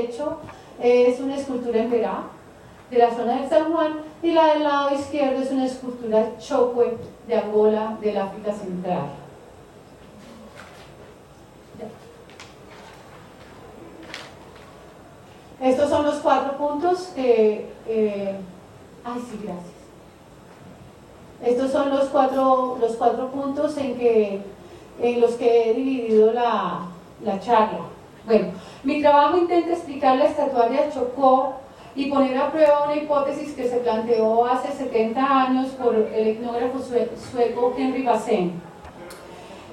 derecho es una escultura en Verá, de la zona del San Juan, y la del lado izquierdo es una escultura Chokwe de Angola, del África Central. Estos son los 4 puntos que... ay, sí, gracias. Estos son los cuatro puntos en los que he dividido la charla. Bueno, mi trabajo intenta explicar la estatuaria Chocó y poner a prueba una hipótesis que se planteó hace 70 años por el etnógrafo sueco Henry Bassen.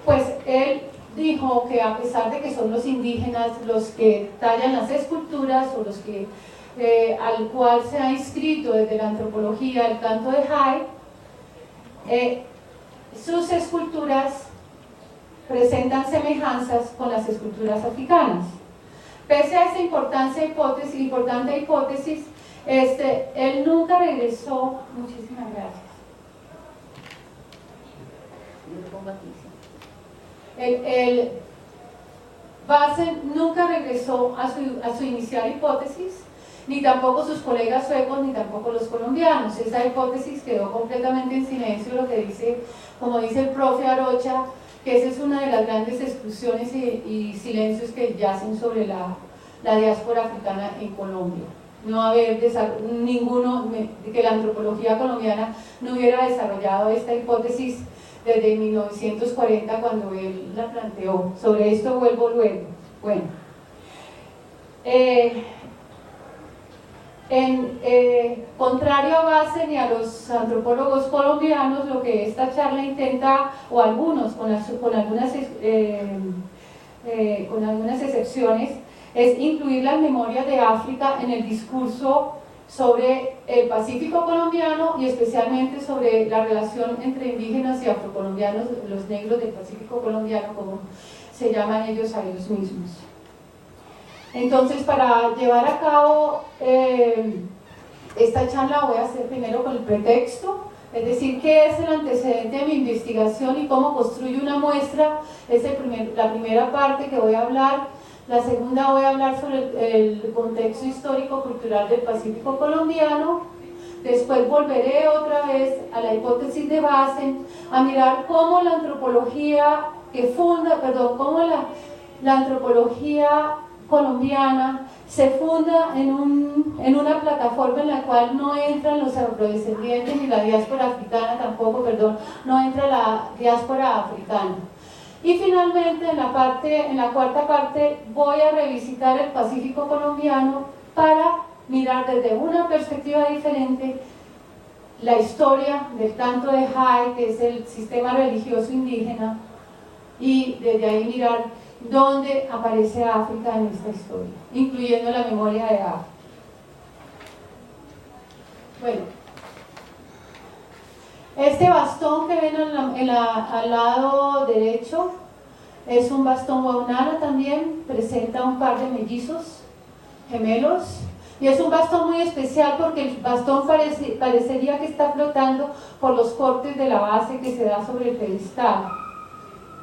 Pues él dijo que a pesar de que son los indígenas los que tallan las esculturas o los que al cual se ha inscrito desde la antropología el canto de Jai, sus esculturas presentan semejanzas con las esculturas africanas. Pese a esa importante hipótesis, él nunca regresó. Muchísimas gracias. Yo lo pongo aquí. Bassen nunca regresó a su inicial hipótesis, ni tampoco sus colegas suecos, ni tampoco los colombianos. Esa hipótesis quedó completamente en silencio, lo que dice, como dice el profe Arocha, que esa es una de las grandes exclusiones y silencios que yacen sobre la diáspora africana en Colombia. No haber ninguno, que la antropología colombiana no hubiera desarrollado esta hipótesis desde 1940 cuando él la planteó. Sobre esto vuelvo luego. Bueno, contrario a Bassen y a los antropólogos colombianos, lo que esta charla intenta, o algunos, con algunas excepciones, es incluir las memorias de África en el discurso sobre el Pacífico colombiano y especialmente sobre la relación entre indígenas y afrocolombianos, los negros del Pacífico colombiano, como se llaman ellos a ellos mismos. Entonces, para llevar a cabo esta charla voy a hacer primero con el pretexto, es decir, qué es el antecedente de mi investigación y cómo construyo una muestra. Es la primera parte que voy a hablar. La segunda voy a hablar sobre el contexto histórico-cultural del Pacífico colombiano. Después volveré otra vez a la hipótesis de Bassen, a mirar cómo la antropología cómo la antropología colombiana se funda en una plataforma en la cual no entran los afrodescendientes ni la diáspora africana tampoco, no entra la diáspora africana. Y finalmente en la cuarta parte voy a revisitar el Pacífico colombiano para mirar desde una perspectiva diferente la historia del canto de Jai, que es el sistema religioso indígena, y desde ahí mirar dónde aparece África en esta historia, incluyendo la memoria de África. Bueno, este bastón que ven al lado derecho es un bastón waunana también, presenta un par de mellizos gemelos, y es un bastón muy especial porque el bastón parecería que está flotando por los cortes de la base que se da sobre el pedestal.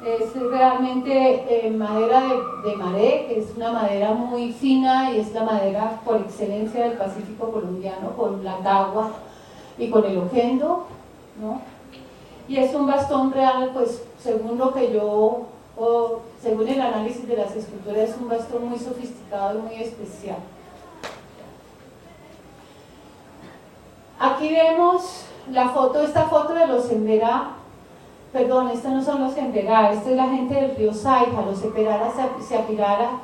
Es realmente madera de maré, que es una madera muy fina y es la madera por excelencia del Pacífico colombiano, con la tagua y con el ojendo, ¿no? Y es un bastón real, pues según lo que según el análisis de las esculturas, es un bastón muy sofisticado y muy especial. Aquí vemos esta foto de los Emberá. Perdón, estos no son los Emberá, esta es la gente del río Saija, los Eperara, Seapirara,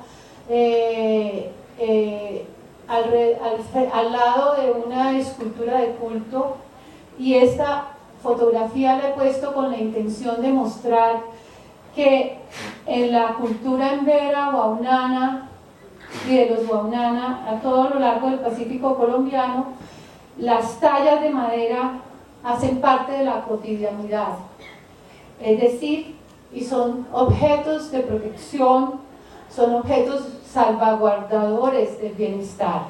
al lado de una escultura de culto, y esta fotografía la he puesto con la intención de mostrar que en la cultura embera, waunana y de los waunana a todo lo largo del Pacífico colombiano, las tallas de madera hacen parte de la cotidianidad. Es decir, y son objetos de protección, son objetos salvaguardadores del bienestar.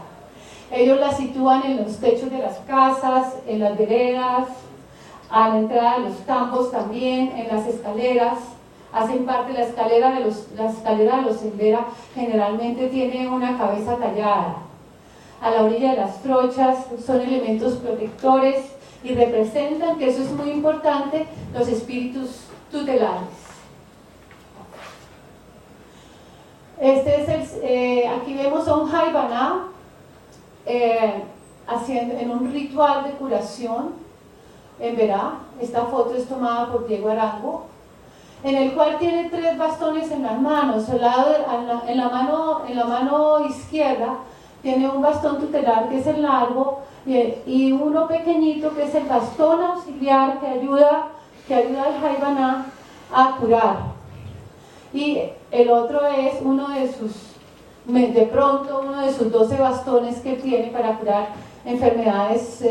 Ellos las sitúan en los techos de las casas, en las veredas, a la entrada de los campos también, en las escaleras, hacen parte de la escalera de los Embera, generalmente tiene una cabeza tallada. A la orilla de las trochas son elementos protectores y representan, que eso es muy importante, los espíritus tutelares. Aquí vemos a un Jaibaná haciendo en un ritual de curación en Berá. Esta foto es tomada por Diego Arango, en el cual tiene 3 bastones en las manos. En la mano izquierda tiene un bastón tutelar, que es el largo, y uno pequeñito, que es el bastón auxiliar, que ayuda al Jaibaná a curar. Y el otro es uno de sus 12 bastones que tiene para curar enfermedades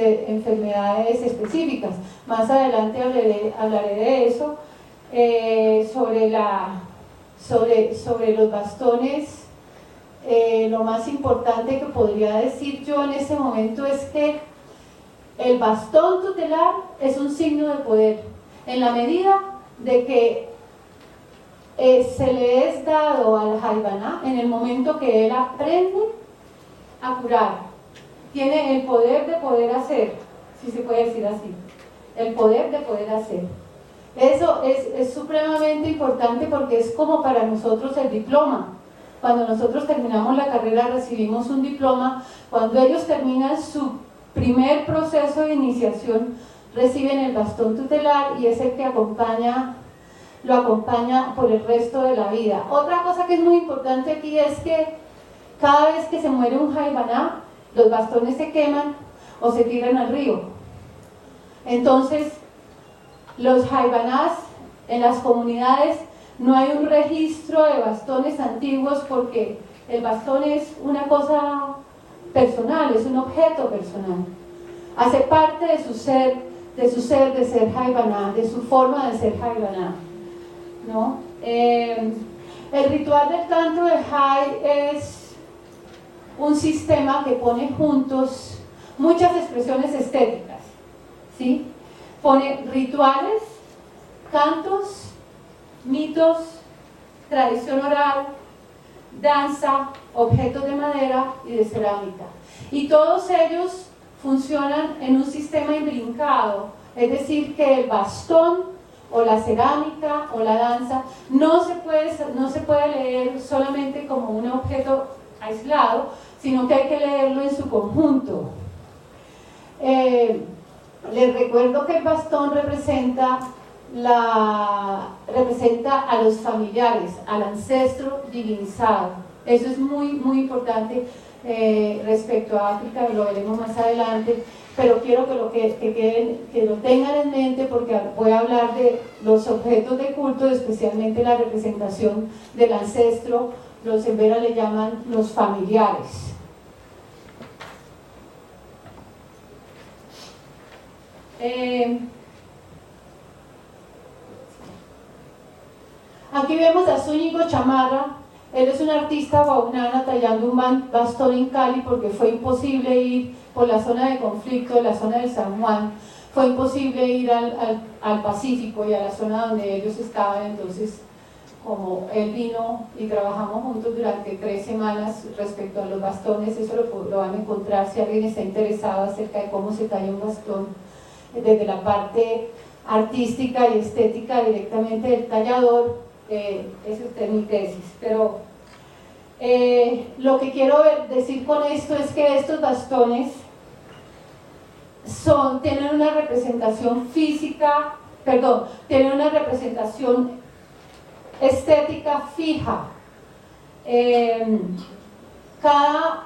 específicas. Más adelante hablaré de eso, sobre los bastones. Lo más importante que podría decir yo en este momento es que el bastón tutelar es un signo de poder, en la medida de que se le es dado al Jaibaná en el momento que él aprende a curar. Tiene el poder de poder hacer, si se puede decir así, el poder de poder hacer. Eso es supremamente importante, porque es como para nosotros el diploma. Cuando nosotros terminamos la carrera recibimos un diploma. Cuando ellos terminan su primer proceso de iniciación, reciben el bastón tutelar, y es el que lo acompaña por el resto de la vida. Otra cosa que es muy importante aquí es que cada vez que se muere un Jaibaná, los bastones se queman o se tiran al río. Entonces, los Jaibanás en las comunidades, no hay un registro de bastones antiguos, porque el bastón es una cosa personal, es un objeto personal. Hace parte de su ser de ser Jaibaná, de su forma de ser Jaibaná, ¿no? El ritual del canto de Jai es un sistema que pone juntos muchas expresiones estéticas, ¿sí? Pone rituales, cantos, mitos, tradición oral, danza, objetos de madera y de cerámica. Y todos ellos funcionan en un sistema imbrincado, es decir, que el bastón o la cerámica o la danza no se puede leer solamente como un objeto aislado, sino que hay que leerlo en su conjunto. Les recuerdo que el bastón representa a los familiares, al ancestro divinizado. Eso es muy, muy importante respecto a África, lo veremos más adelante, pero quiero que lo tengan en mente, porque voy a hablar de los objetos de culto, especialmente la representación del ancestro. Los Embera le llaman los familiares. Aquí vemos a Zúñigo Chamarra. Él es un artista guaunana tallando un bastón en Cali, porque fue imposible ir por la zona de conflicto, la zona del San Juan. Fue imposible ir al Pacífico y a la zona donde ellos estaban. Entonces, como él vino y trabajamos juntos durante 3 semanas respecto a los bastones, eso lo van a encontrar si alguien está interesado acerca de cómo se talla un bastón desde la parte artística y estética directamente del tallador. Esa es mi tesis, pero lo que quiero decir con esto es que estos bastones tienen una representación tienen una representación estética fija. Cada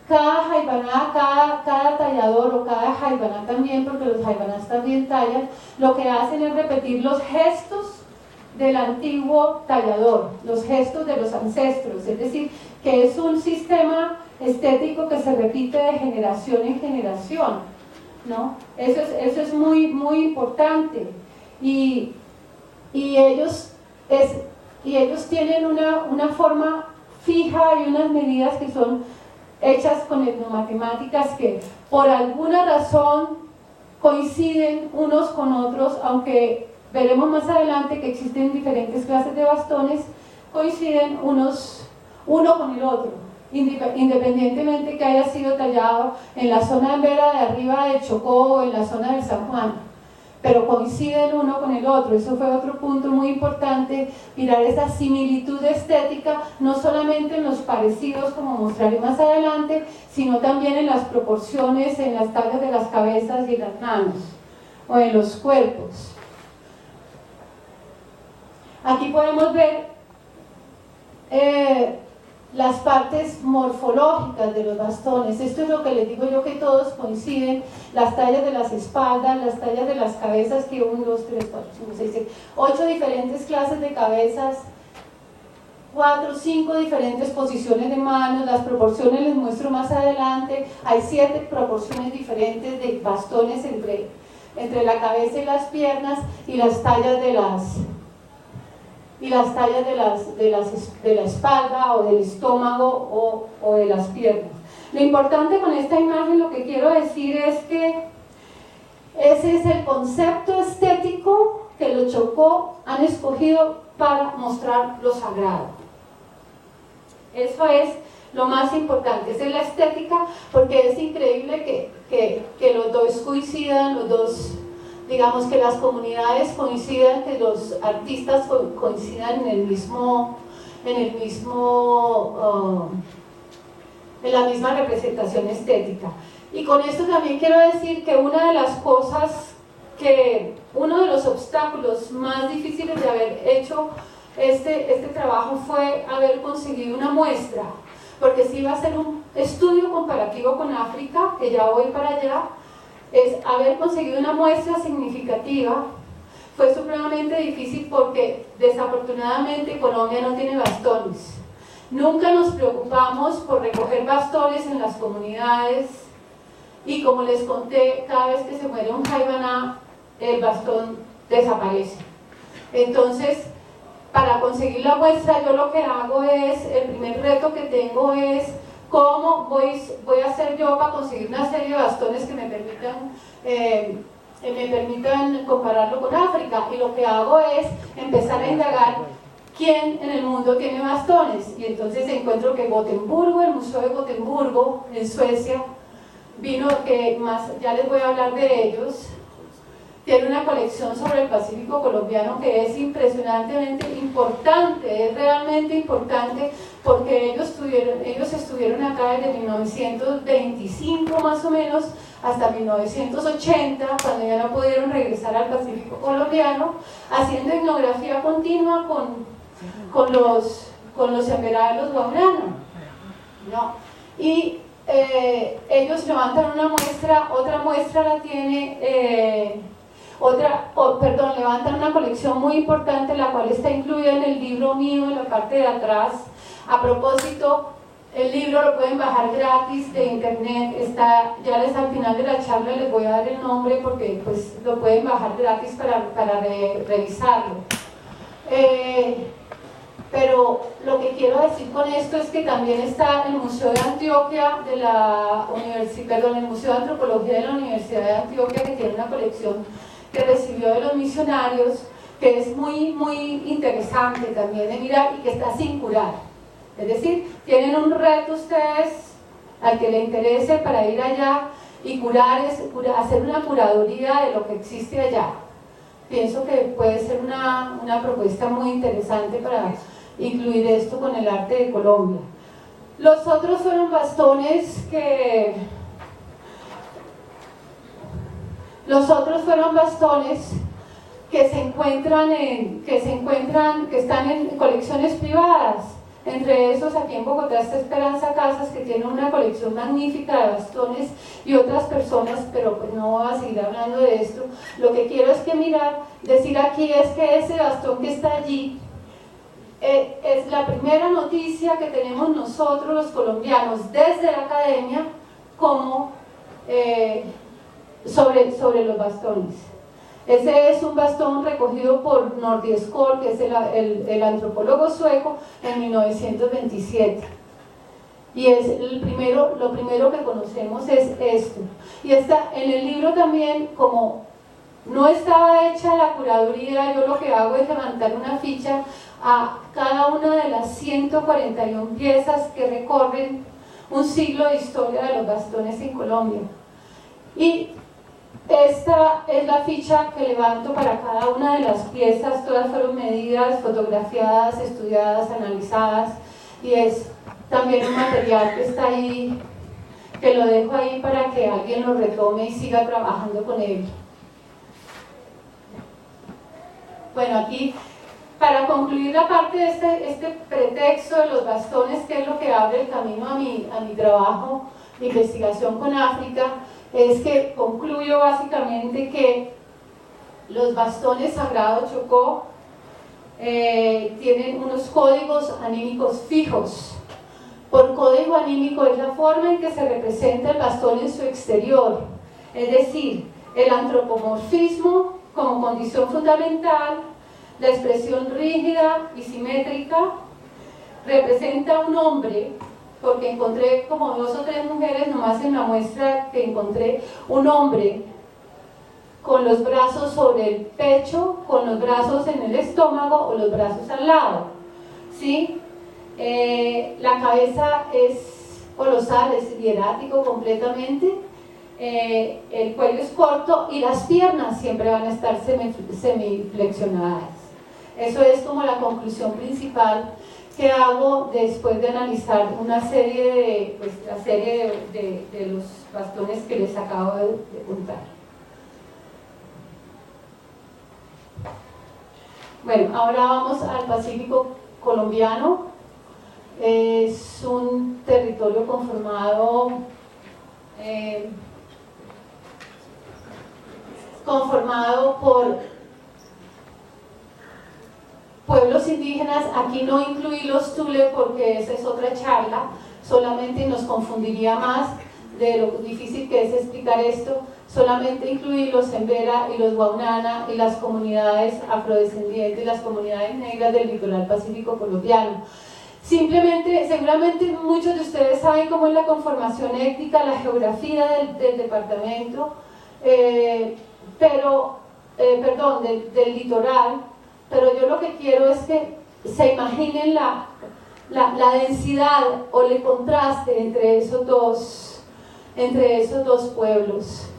jaibaná, cada tallador, o cada jaibaná también, porque los jaibanás también tallan, lo que hacen es repetir los gestos del antiguo tallador, los gestos de los ancestros, es decir, que es un sistema estético que se repite de generación en generación, ¿no? Eso es muy, muy importante. Y ellos tienen una forma fija y unas medidas que son hechas con etnomatemáticas que por alguna razón coinciden unos con otros, aunque veremos más adelante que existen diferentes clases de bastones, coinciden uno con el otro, independientemente que haya sido tallado en la zona de Vera de arriba de Chocó o en la zona del San Juan, pero coinciden uno con el otro. Eso fue otro punto muy importante, mirar esa similitud estética, no solamente en los parecidos, como mostraré más adelante, sino también en las proporciones, en las tallas de las cabezas y las manos, o en los cuerpos. Aquí podemos ver las partes morfológicas de los bastones. Esto es lo que les digo yo, que todos coinciden, las tallas de las espaldas, las tallas de las cabezas, que 1, 2, 3, 4, 5, 6, 7, 8 diferentes clases de cabezas, 4, 5 diferentes posiciones de manos, las proporciones les muestro más adelante, hay 7 proporciones diferentes de bastones entre la cabeza y las piernas, y las tallas de la espalda o del estómago o de las piernas. Lo importante con esta imagen, lo que quiero decir es que ese es el concepto estético que los Chocó han escogido para mostrar lo sagrado. Eso es lo más importante, esa es la estética, porque es increíble que los dos coincidan, los dos, digamos, que las comunidades coincidan, que los artistas coincidan en la misma representación estética. Y con esto también quiero decir que una de las cosas uno de los obstáculos más difíciles de haber hecho este trabajo fue haber conseguido una muestra, porque si iba a ser un estudio comparativo con África, que ya voy para allá, es haber conseguido una muestra significativa. Fue supremamente difícil porque desafortunadamente Colombia no tiene bastones. Nunca nos preocupamos por recoger bastones en las comunidades, y como les conté, cada vez que se muere un jaibaná, el bastón desaparece. Entonces, para conseguir la muestra, yo lo que hago es, el primer reto que tengo es cómo voy a hacer yo para conseguir una serie de bastones que me permitan compararlo con África. Y lo que hago es empezar a indagar quién en el mundo tiene bastones. Y entonces encuentro que Gotemburgo, el Museo de Gotemburgo, en Suecia, ya les voy a hablar de ellos, tiene una colección sobre el Pacífico colombiano que es impresionantemente importante, es realmente importante, porque ellos estuvieron acá desde 1925 más o menos hasta 1980, cuando ya no pudieron regresar al Pacífico colombiano, haciendo etnografía continua con los emberados guaranos, ¿no? Y ellos levantan una muestra, otra muestra la tiene... levantan una colección muy importante, la cual está incluida en el libro mío, en la parte de atrás. A propósito, el libro lo pueden bajar gratis de internet, ya al final de la charla les voy a dar el nombre, porque pues lo pueden bajar gratis para revisarlo. Pero lo que quiero decir con esto es que también está el Museo de Antioquia el Museo de Antropología de la Universidad de Antioquia, que tiene una colección que recibió de los misionarios, que es muy, muy interesante también de mirar y que está sin curar. Es decir, tienen un reto ustedes, al que le interese, para ir allá y hacer una curaduría de lo que existe allá. Pienso que puede ser una propuesta muy interesante para incluir esto con el arte de Colombia. Los otros fueron bastones que están en colecciones privadas. Entre esos, aquí en Bogotá está Esperanza Casas, que tiene una colección magnífica de bastones, y otras personas, pero pues no voy a seguir hablando de esto. Lo que quiero es decir aquí es que ese bastón que está allí es la primera noticia que tenemos nosotros los colombianos desde la academia sobre los bastones. Ese es un bastón recogido por Nordieskol, que es el antropólogo sueco, en 1927. Y lo primero que conocemos es esto. Y está en el libro también, como No estaba hecha la curaduría, yo lo que hago es levantar una ficha a cada una de las 141 piezas que recorren un siglo de historia de los bastones en Colombia. Y esta es la ficha que levanto para cada una de las piezas, todas fueron medidas, fotografiadas, estudiadas, analizadas, y es también un material que está ahí, que lo dejo ahí para que alguien lo retome y siga trabajando con él. Bueno, aquí, para concluir la parte de este pretexto de los bastones, que es lo que abre el camino a mi trabajo de investigación con África, es que concluyo básicamente que los bastones Sagrado Chocó tienen unos códigos anímicos fijos. Por código anímico es la forma en que se representa el bastón en su exterior, es decir, el antropomorfismo como condición fundamental, la expresión rígida y simétrica, representa un hombre, porque encontré como 2 o 3 mujeres nomás en la muestra que encontré, un hombre con los brazos sobre el pecho, con los brazos en el estómago o los brazos al lado, ¿sí? La cabeza es colosal, es hierático completamente, el cuello es corto y las piernas siempre van a estar semiflexionadas. Eso es como la conclusión principal que hago después de analizar una serie la serie de los bastones que les acabo de contar. Bueno, ahora vamos al Pacífico colombiano. Es un territorio conformado por pueblos indígenas. Aquí no incluí los Tule porque esa es otra charla, solamente nos confundiría más de lo difícil que es explicar esto. Solamente incluí los Embera y los Guaunana y las comunidades afrodescendientes y las comunidades negras del litoral pacífico colombiano. Simplemente, seguramente muchos de ustedes saben cómo es la conformación étnica, la geografía del departamento, del litoral, pero yo lo que quiero es que se imaginen la densidad o el contraste entre esos dos pueblos.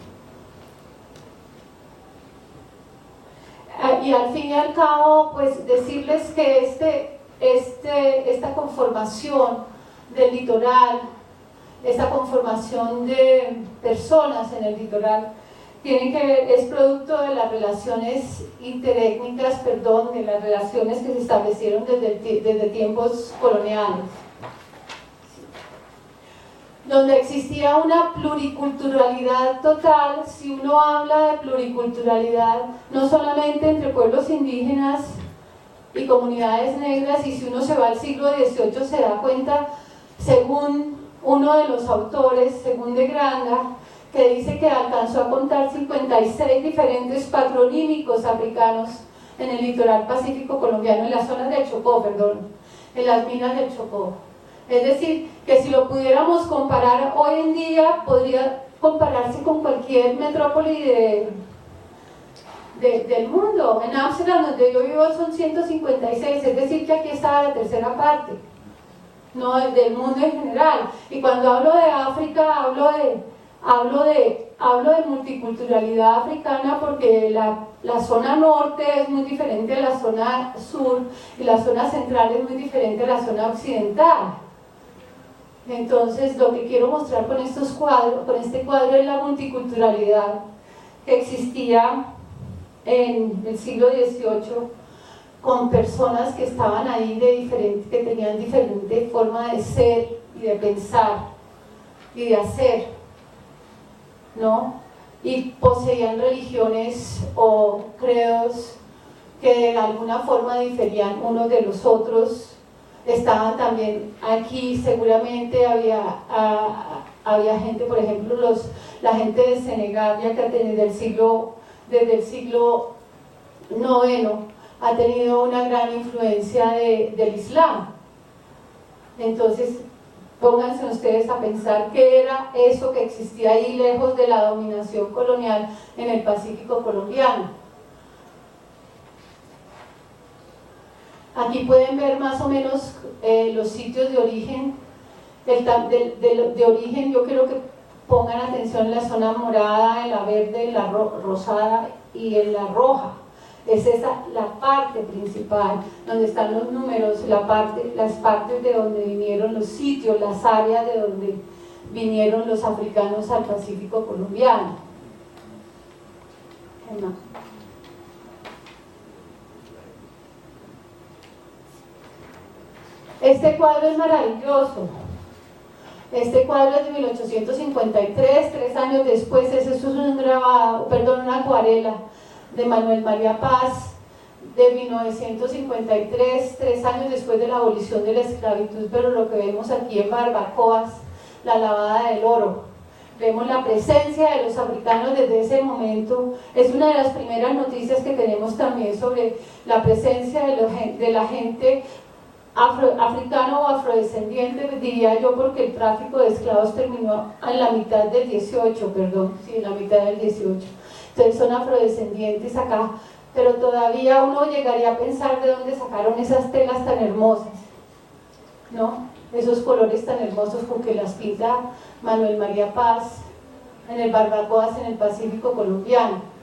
Y al fin y al cabo, pues decirles que esta conformación del litoral, esta conformación de personas en el litoral, es producto de las relaciones interétnicas, de las relaciones que se establecieron desde tiempos coloniales, donde existía una pluriculturalidad total. Si uno habla de pluriculturalidad, no solamente entre pueblos indígenas y comunidades negras, y si uno se va al siglo XVIII se da cuenta, según uno de los autores, según de Granda, que dice que alcanzó a contar 56 diferentes patronímicos africanos en el litoral pacífico colombiano, en las zonas del Chocó, en las minas del Chocó. Es decir, que si lo pudiéramos comparar hoy en día, podría compararse con cualquier metrópoli del mundo. En Ámsterdam, donde yo vivo, son 156, es decir, que aquí está la tercera parte, no del mundo en general. Y cuando hablo de África, hablo de multiculturalidad africana, porque la zona norte es muy diferente a la zona sur y la zona central es muy diferente a la zona occidental. Entonces, lo que quiero mostrar con este cuadro es la multiculturalidad que existía en el siglo XVIII, con personas que estaban ahí que tenían diferente forma de ser y de pensar y de hacer, ¿no? Y poseían religiones o credos que de alguna forma diferían unos de los otros. Estaban también aquí, seguramente había gente, por ejemplo, la gente de Senegal, ya que desde el siglo IX ha tenido una gran influencia del Islam. Entonces, Pónganse ustedes a pensar qué era eso que existía ahí lejos de la dominación colonial en el Pacífico colombiano. Aquí pueden ver más o menos los sitios de origen. De origen, yo quiero que pongan atención en la zona morada, en la verde, en la rosada y en la roja. Es esa la parte principal, donde están los números, las partes de donde vinieron los sitios, las áreas de donde vinieron los africanos al Pacífico colombiano. ¿Qué más? Este cuadro es maravilloso. Este cuadro es de 1853, 3 años después. Ese es un grabado, perdón, una acuarela de Manuel María Paz de 1953, 3 años después de la abolición de la esclavitud. Pero lo que vemos aquí en Barbacoas, la lavada del oro, vemos la presencia de los africanos desde ese momento. Es una de las primeras noticias que tenemos también sobre la presencia de la gente africano o afrodescendiente, diría yo, porque el tráfico de esclavos terminó en la mitad del 18, en la mitad del 18. Entonces son afrodescendientes acá, pero todavía uno llegaría a pensar de dónde sacaron esas telas tan hermosas, ¿no? Esos colores tan hermosos porque las pinta Manuel María Paz en el Barbacoas, en el Pacífico colombiano.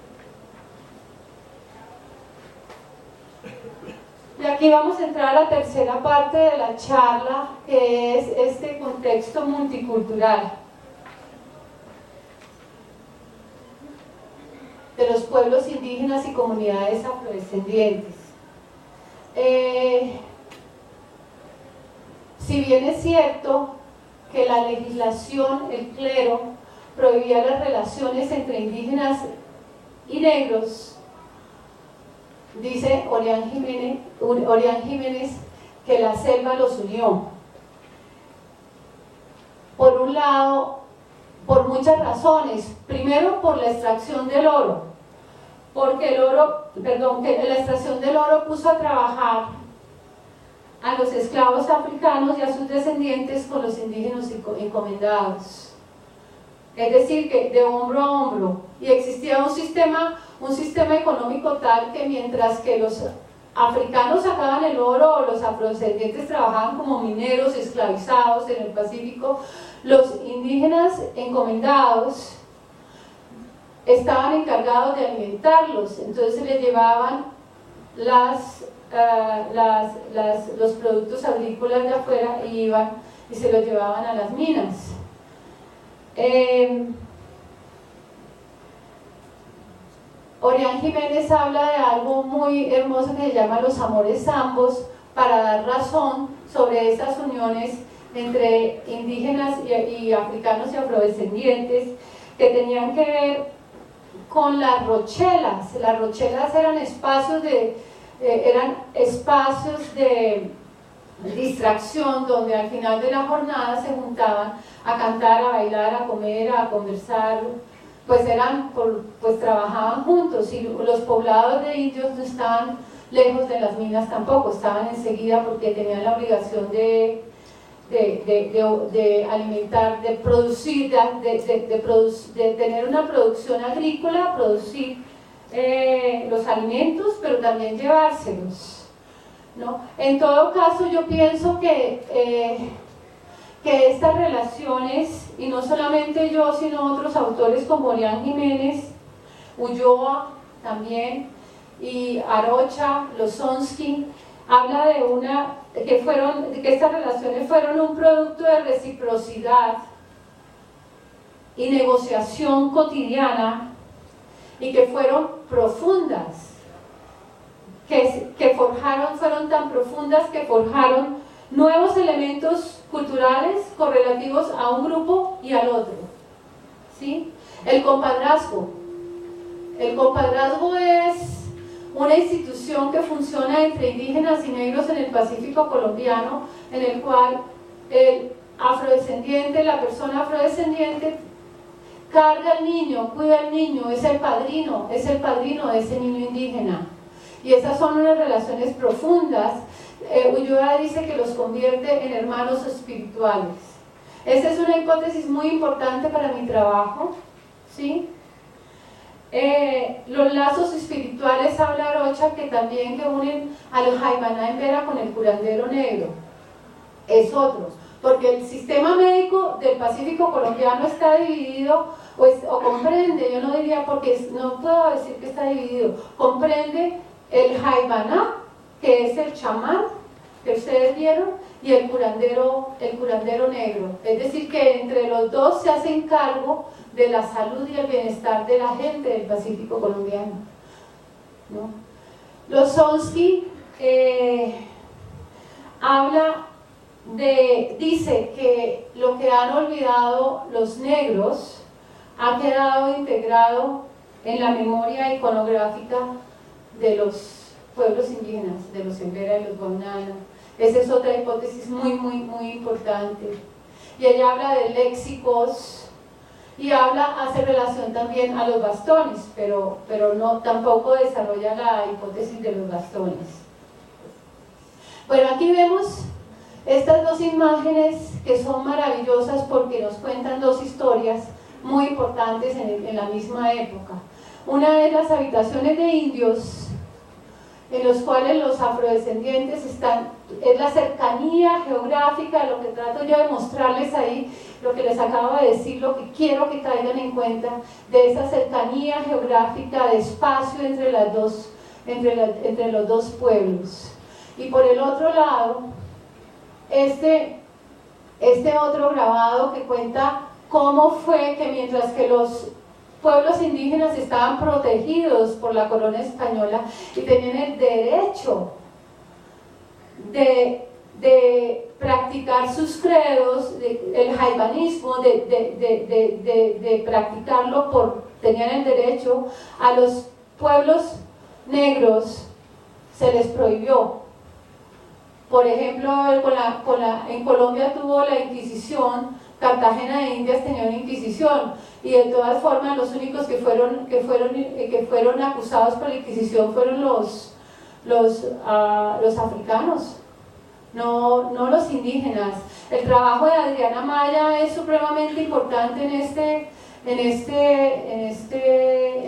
Y aquí vamos a entrar a la tercera parte de la charla, que es este contexto multicultural de los pueblos indígenas y comunidades afrodescendientes. Si bien es cierto que la legislación, el clero, prohibía las relaciones entre indígenas y negros, dice Orián Jiménez que la selva los unió. Por un lado, por muchas razones. Primero, por la extracción del oro, porque que la extracción del oro puso a trabajar a los esclavos africanos y a sus descendientes con los indígenas encomendados. Es decir, que de hombro a hombro. Y existía un sistema económico tal que mientras que los africanos sacaban el oro o los afrodescendientes trabajaban como mineros esclavizados en el Pacífico, los indígenas encomendados estaban encargados de alimentarlos. Entonces se les llevaban los productos agrícolas de afuera y iban y se los llevaban a las minas. Orián Jiménez habla de algo muy hermoso que se llama los amores zambos, para dar razón sobre esas uniones entre indígenas y africanos y afrodescendientes, que tenían que ver con las rochelas. Las rochelas eran espacios de distracción, donde al final de la jornada se juntaban a cantar, a bailar, a comer, a conversar. Pues trabajaban juntos, y los poblados de indios no estaban lejos de las minas tampoco, estaban enseguida, porque tenían la obligación de alimentar, de producir, de tener una producción agrícola, producir los alimentos, pero también llevárselos, ¿no? En todo caso, yo pienso que estas relaciones, y no solamente yo, sino otros autores como Orián Jiménez, Ulloa también, y Arocha, Lozonsky, habla de que estas relaciones fueron un producto de reciprocidad y negociación cotidiana, y que fueron profundas, fueron tan profundas que forjaron nuevos elementos culturales correlativos a un grupo y al otro, ¿sí? El compadrazgo es una institución que funciona entre indígenas y negros en el Pacífico colombiano, en el cual el afrodescendiente, la persona afrodescendiente, carga al niño, cuida al niño, es el padrino de ese niño indígena. Y esas son unas relaciones profundas. Ulloa dice que los convierte en hermanos espirituales. Esa es una hipótesis muy importante para mi trabajo, ¿sí? Los lazos espirituales, habla Arocha, que también que unen a los Jaimaná en Vera con el curandero negro, es otro, porque el sistema médico del Pacífico colombiano está dividido, pues, o comprende, yo no diría, porque no puedo decir que está dividido, comprende el Jaimaná, que es el chamán que ustedes vieron, y el curandero negro, es decir, que entre los dos se hacen cargo de la salud y el bienestar de la gente del Pacífico colombiano, ¿no? Lozonsky dice que lo que han olvidado los negros ha quedado integrado en la memoria iconográfica de los pueblos indígenas, de los Embera y los Guanana. Esa es otra hipótesis muy importante. Y ella habla de léxicos y hace relación también a los bastones, pero no, tampoco desarrolla la hipótesis de los bastones. Bueno, aquí vemos estas dos imágenes que son maravillosas porque nos cuentan dos historias muy importantes en la misma época. Una es las habitaciones de indios, en los cuales los afrodescendientes están, es la cercanía geográfica, lo que trato yo de mostrarles ahí, lo que les acabo de decir, lo que quiero que caigan en cuenta, de esa cercanía geográfica, de espacio entre los dos pueblos. Y por el otro lado, este otro grabado que cuenta cómo fue que mientras que los pueblos indígenas estaban protegidos por la corona española y tenían el derecho de practicar sus credos, el jaibanismo, de practicarlo, tenían el derecho, a los pueblos negros se les prohibió. Por ejemplo, en Colombia tuvo la Inquisición, Cartagena de Indias tenía una Inquisición, y de todas formas los únicos que fueron acusados por la Inquisición fueron los africanos, no los indígenas. El trabajo de Adriana Maya es supremamente importante en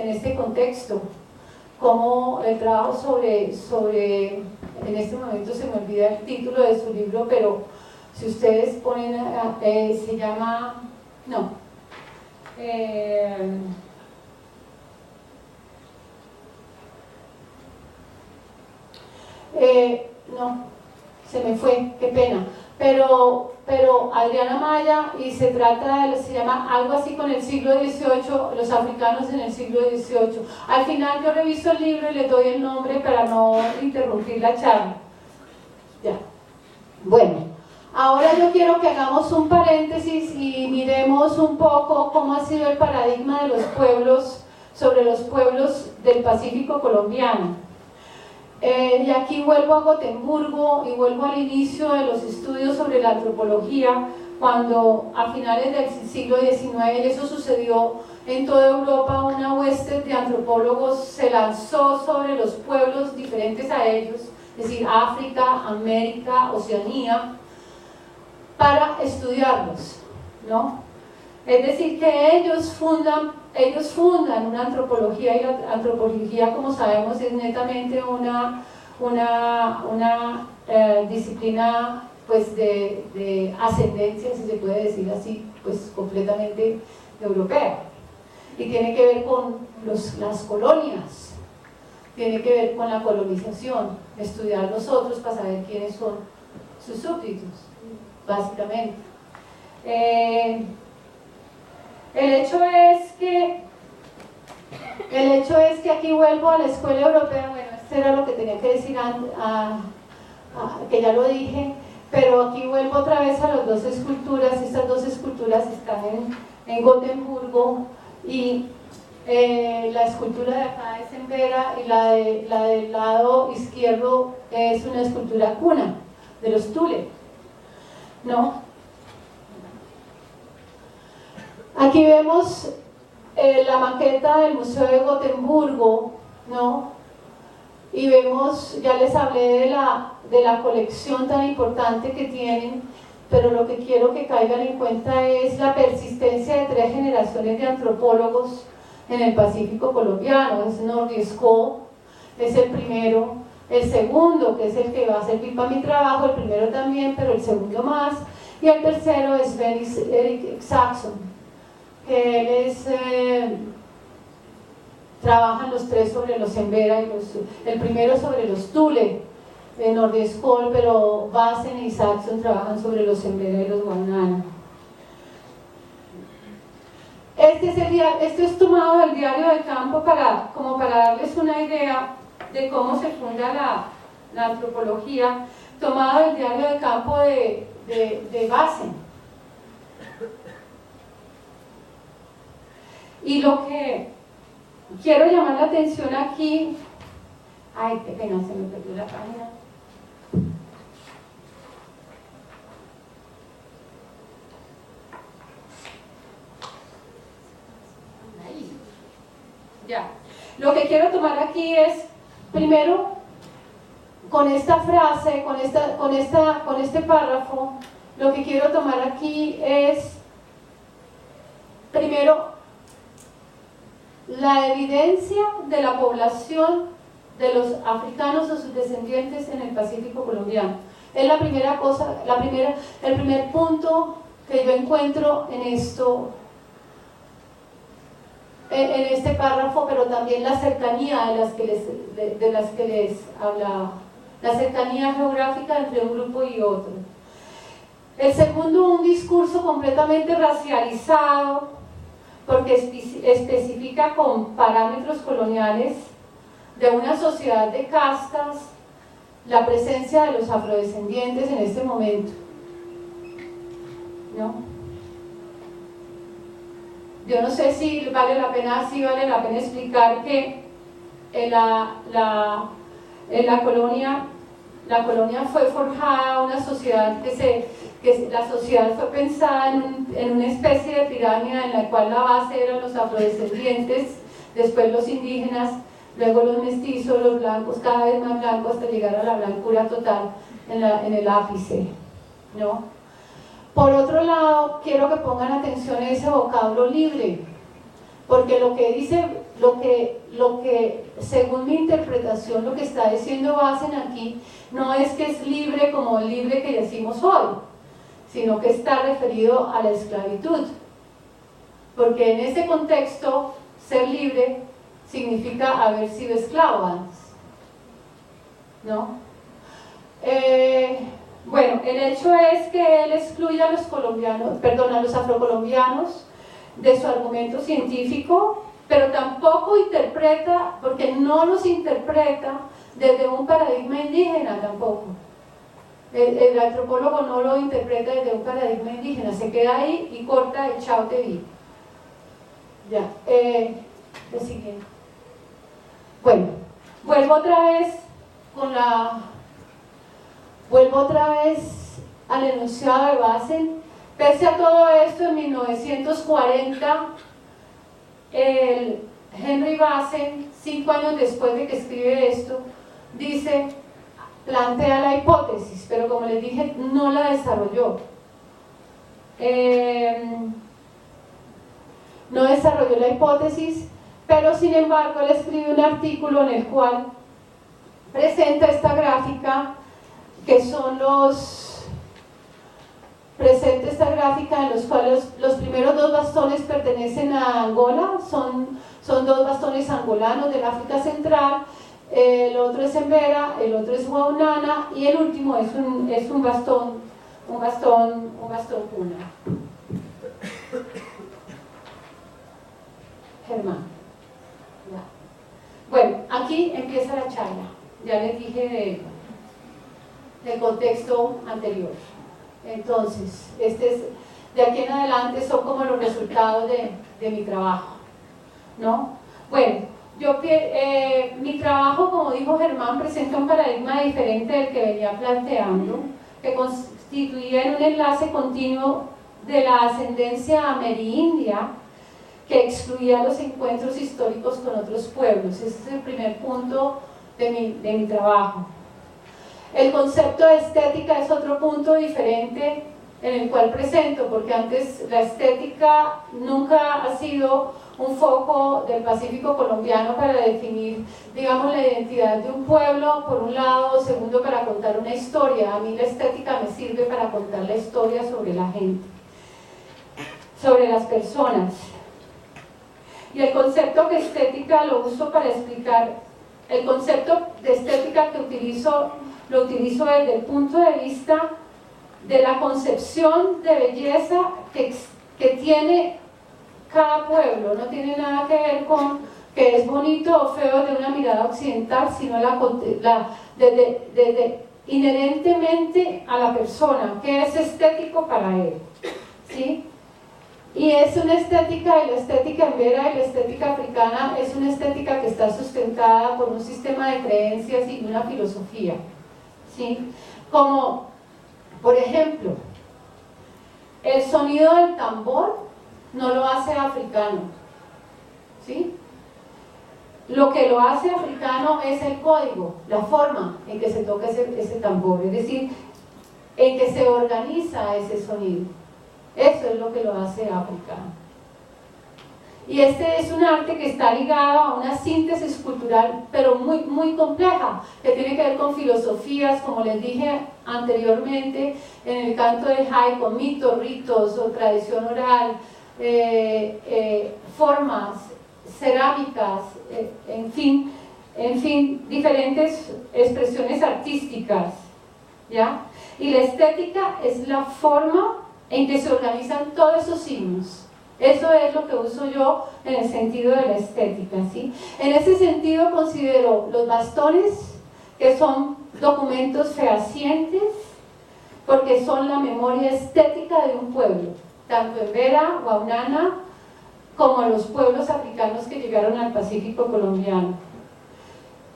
este contexto, como el trabajo sobre en este momento se me olvida el título de su libro, pero si ustedes ponen, se llama, no, no, se me fue, qué pena, pero Adriana Maya, y se llama algo así con el siglo XVIII, los africanos en el siglo XVIII. Al final yo reviso el libro y le doy el nombre para no interrumpir la charla. Ya. Bueno, ahora yo quiero que hagamos un paréntesis y miremos un poco cómo ha sido el paradigma de los pueblos, sobre los pueblos del Pacífico colombiano. Y aquí vuelvo a Gotemburgo y vuelvo al inicio de los estudios sobre la antropología, cuando a finales del siglo XIX, y eso sucedió en toda Europa, una hueste de antropólogos se lanzó sobre los pueblos diferentes a ellos, es decir, África, América, Oceanía, para estudiarlos, ¿no? Es decir, que ellos fundan una antropología, y la antropología, como sabemos, es netamente una disciplina, pues, de ascendencia, si se puede decir así, pues completamente europea, y tiene que ver con las colonias, tiene que ver con la colonización, estudiar los otros para saber quiénes son sus súbditos, básicamente. El hecho es que aquí vuelvo a la escuela europea. Bueno, esto era lo que tenía que decir que ya lo dije, pero aquí vuelvo otra vez a las dos esculturas. Estas dos esculturas están en Gotemburgo, y la escultura de acá es en Vera, y la del lado izquierdo es una escultura cuna de los Thule, ¿no? Aquí vemos la maqueta del Museo de Gotemburgo, ¿no? Y vemos, ya les hablé de la colección tan importante que tienen, pero lo que quiero que caigan en cuenta es la persistencia de 3 generaciones de antropólogos en el Pacífico colombiano. Es Nordiesco, es el primero, el segundo, que es el que va a servir para mi trabajo, el primero también, pero el segundo más, y el tercero es Erik Saxon, que él es, trabajan los 3 sobre los Embera, y el primero sobre los Thule, Nordiesco, pero Bassen y Saxon trabajan sobre los Embera y los Guanana. Esto es tomado del diario de campo como para darles una idea de cómo se funda la antropología, tomado del diario de campo de Bassen. Y lo que quiero llamar la atención aquí, ay, qué pena, se me perdió la página. Ya. Lo que quiero tomar aquí es, primero, con esta frase, con este párrafo, lo que quiero tomar aquí es, primero, la evidencia de la población de los africanos o sus descendientes en el Pacífico colombiano. Es la primera cosa, el primer punto que yo encuentro en esto, en este párrafo, pero también la cercanía de las que les hablaba, la cercanía geográfica entre un grupo y otro. El segundo, un discurso completamente racializado, porque especifica con parámetros coloniales de una sociedad de castas la presencia de los afrodescendientes en este momento, ¿no? Yo no sé si vale la pena explicar que en la colonia fue forjada una sociedad que la sociedad fue pensada en una especie de pirámide en la cual la base eran los afrodescendientes, después los indígenas, luego los mestizos, los blancos, cada vez más blancos hasta llegar a la blancura total en el ápice, ¿no? Por otro lado, quiero que pongan atención a ese vocablo libre, porque lo que dice, lo que según mi interpretación, lo que está diciendo Bassen aquí, no es que es libre como el libre que decimos hoy, sino que está referido a la esclavitud, porque en ese contexto, ser libre significa haber sido esclavo antes, ¿no? Bueno, el hecho es que él excluye a los afrocolombianos de su argumento científico, pero tampoco interpreta, porque no los interpreta desde un paradigma indígena tampoco. El antropólogo no lo interpreta desde un paradigma indígena, se queda ahí y corta el chao te vi. Ya, el siguiente. Bueno, vuelvo otra vez al enunciado de Bassen. Pese a todo esto, en 1940, el Henry Bassen, 5 años después de que escribe esto, plantea la hipótesis, pero como les dije, no la desarrolló. No desarrolló la hipótesis, pero sin embargo él escribe un artículo en el cual presenta esta gráfica, que son presenta esta gráfica en los cuales los primeros 2 bastones pertenecen a Angola, son 2 bastones angolanos del África Central, el otro es Embera, el otro es Guaunana y el último es un bastón Puna. Germán. Ya. Bueno, aquí empieza la charla, ya les dije del contexto anterior. Entonces, de aquí en adelante son como los resultados de mi trabajo, ¿no? Bueno, mi trabajo, como dijo Germán, presenta un paradigma diferente del que venía planteando, que constituía en un enlace continuo de la ascendencia amerindia que excluía los encuentros históricos con otros pueblos. Ese es el primer punto de mi trabajo. El concepto de estética es otro punto diferente en el cual presento, porque antes la estética nunca ha sido un foco del Pacífico colombiano para definir, digamos, la identidad de un pueblo, por un lado, segundo, para contar una historia. A mí la estética me sirve para contar la historia sobre la gente, sobre las personas. Y el concepto de estética lo uso para explicar, el concepto de estética que lo utilizo desde el punto de vista de la concepción de belleza que tiene cada pueblo. No tiene nada que ver con que es bonito o feo de una mirada occidental, sino inherentemente a la persona, que es estético para él, ¿sí? Y es una estética, y la estética embera y la estética africana es una estética que está sustentada por un sistema de creencias y una filosofía, ¿sí? Como, por ejemplo, el sonido del tambor no lo hace africano, ¿sí? Lo que lo hace africano es el código, la forma en que se toca ese tambor, es decir, en que se organiza ese sonido. Eso es lo que lo hace africano. Y este es un arte que está ligado a una síntesis cultural, pero muy, muy compleja, que tiene que ver con filosofías, como les dije anteriormente, en el canto del jai, con mitos, ritos o tradición oral, formas, cerámicas, en fin, diferentes expresiones artísticas, ¿ya? Y la estética es la forma en que se organizan todos esos signos. Eso es lo que uso yo en el sentido de la estética, ¿sí? En ese sentido considero los bastones, que son documentos fehacientes, porque son la memoria estética de un pueblo, tanto embera, guaunana, como los pueblos africanos que llegaron al Pacífico colombiano.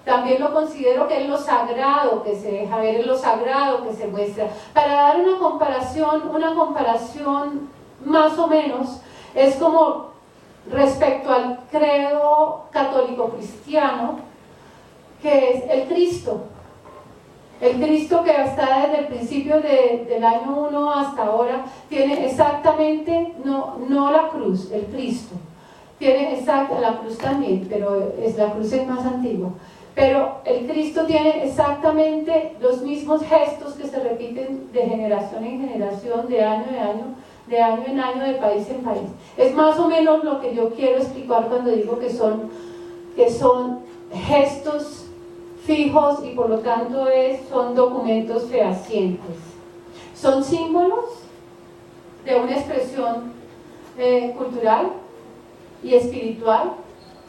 También lo considero que es lo sagrado que se deja ver, es lo sagrado que se muestra. Para dar una comparación más o menos, es como respecto al credo católico cristiano, que es el Cristo. El Cristo que está desde el principio del año 1 hasta ahora, tiene exactamente, no la cruz, el Cristo. Tiene la cruz también, pero la cruz es más antigua. Pero el Cristo tiene exactamente los mismos gestos que se repiten de generación en generación, de año en año, de país en país. Es más o menos lo que yo quiero explicar cuando digo que son gestos fijos y por lo tanto son documentos fehacientes. Son símbolos de una expresión cultural y espiritual,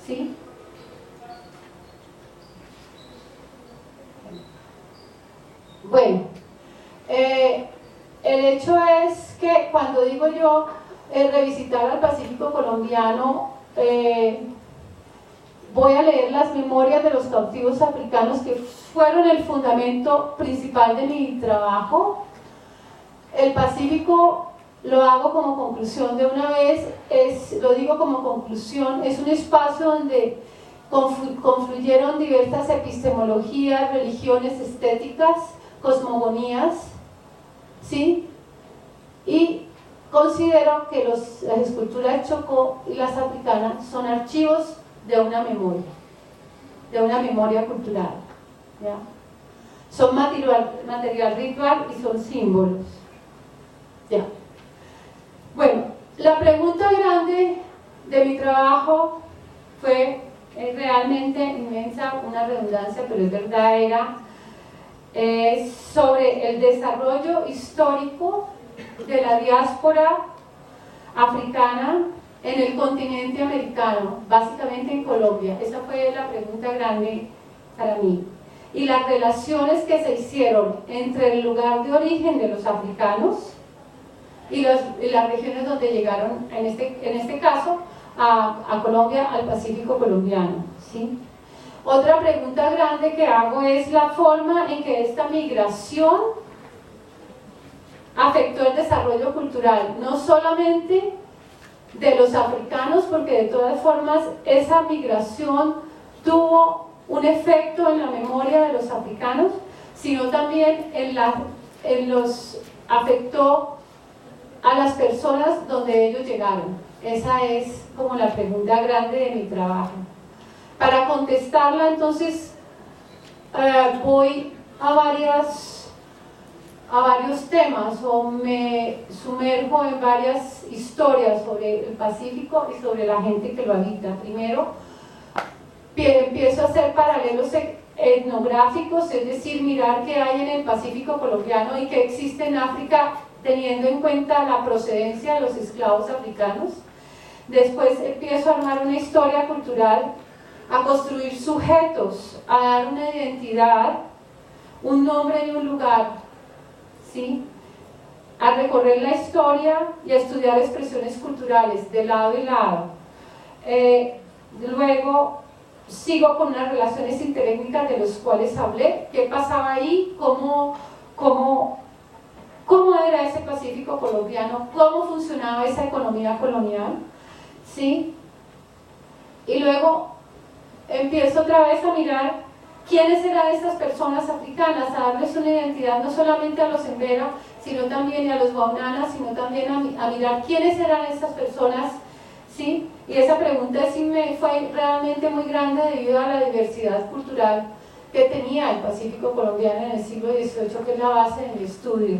¿sí? Bueno, el hecho es que cuando digo yo revisitar al Pacífico colombiano, voy a leer las memorias de los cautivos africanos que fueron el fundamento principal de mi trabajo. El Pacífico lo hago como conclusión de una vez, lo digo como conclusión, es un espacio donde confluyeron diversas epistemologías, religiones, estéticas, cosmogonías, ¿sí? Y considero que las esculturas Chocó y las africanas son archivos de una memoria cultural, ¿ya? Son material ritual y son símbolos, ¿ya? Bueno, la pregunta grande de mi trabajo fue realmente inmensa, una redundancia, pero es verdad, sobre el desarrollo histórico de la diáspora africana en el continente americano, básicamente en Colombia. Esa fue la pregunta grande para mí. Y las relaciones que se hicieron entre el lugar de origen de los africanos y las regiones donde llegaron, en este caso, a Colombia, al Pacífico colombiano, ¿sí? Otra pregunta grande que hago es la forma en que esta migración afectó el desarrollo cultural, no solamente de los africanos, porque de todas formas esa migración tuvo un efecto en la memoria de los africanos, sino también afectó a las personas donde ellos llegaron? Esa es como la pregunta grande de mi trabajo. Para contestarla, entonces, voy a varios temas, o me sumerjo en varias historias sobre el Pacífico y sobre la gente que lo habita. Primero, empiezo a hacer paralelos etnográficos, es decir, mirar qué hay en el Pacífico colombiano y qué existe en África, teniendo en cuenta la procedencia de los esclavos africanos. Después empiezo a armar una historia cultural, a construir sujetos, a dar una identidad, un nombre y un lugar, ¿sí? A recorrer la historia y a estudiar expresiones culturales de lado y lado. Luego sigo con unas relaciones interétnicas de los cuales hablé, qué pasaba ahí, cómo era ese Pacífico colombiano, cómo funcionaba esa economía colonial, ¿sí? Y luego empiezo otra vez a mirar quiénes eran estas personas africanas, a darles una identidad no solamente a los Embera, sino también a los Guaunanas, sino también a mirar quiénes eran estas personas, ¿sí? Y esa pregunta sí me fue realmente muy grande debido a la diversidad cultural que tenía el Pacífico colombiano en el siglo XVIII, que es la base de mi estudio,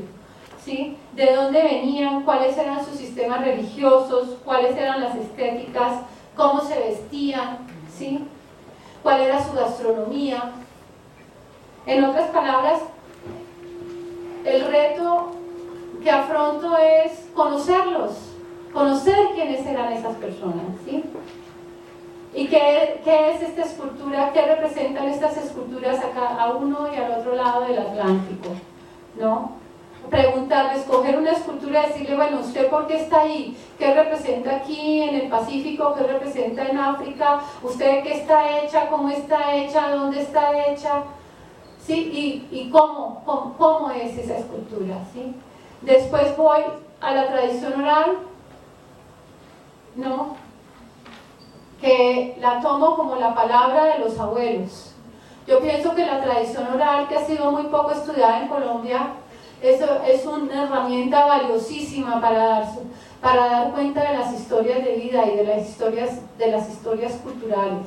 ¿sí? De dónde venían, cuáles eran sus sistemas religiosos, cuáles eran las estéticas, cómo se vestían, ¿sí? Cuál era su gastronomía. En otras palabras, el reto que afronto es conocerlos, conocer quiénes eran esas personas, ¿sí? ¿Y qué es esta escultura? ¿Qué representan estas esculturas acá a uno y al otro lado del Atlántico? ¿No? Preguntarle, escoger una escultura, decirle, bueno, ¿usted por qué está ahí? ¿Qué representa aquí en el Pacífico? ¿Qué representa en África? ¿Usted qué está hecha? ¿Cómo está hecha? ¿Dónde está hecha? ¿Sí? ¿Y cómo es esa escultura? ¿Sí? Después voy a la tradición oral, ¿no? Que la tomo como la palabra de los abuelos. Yo pienso que la tradición oral, que ha sido muy poco estudiada en Colombia, es una herramienta valiosísima para dar cuenta de las historias de vida y de las historias culturales,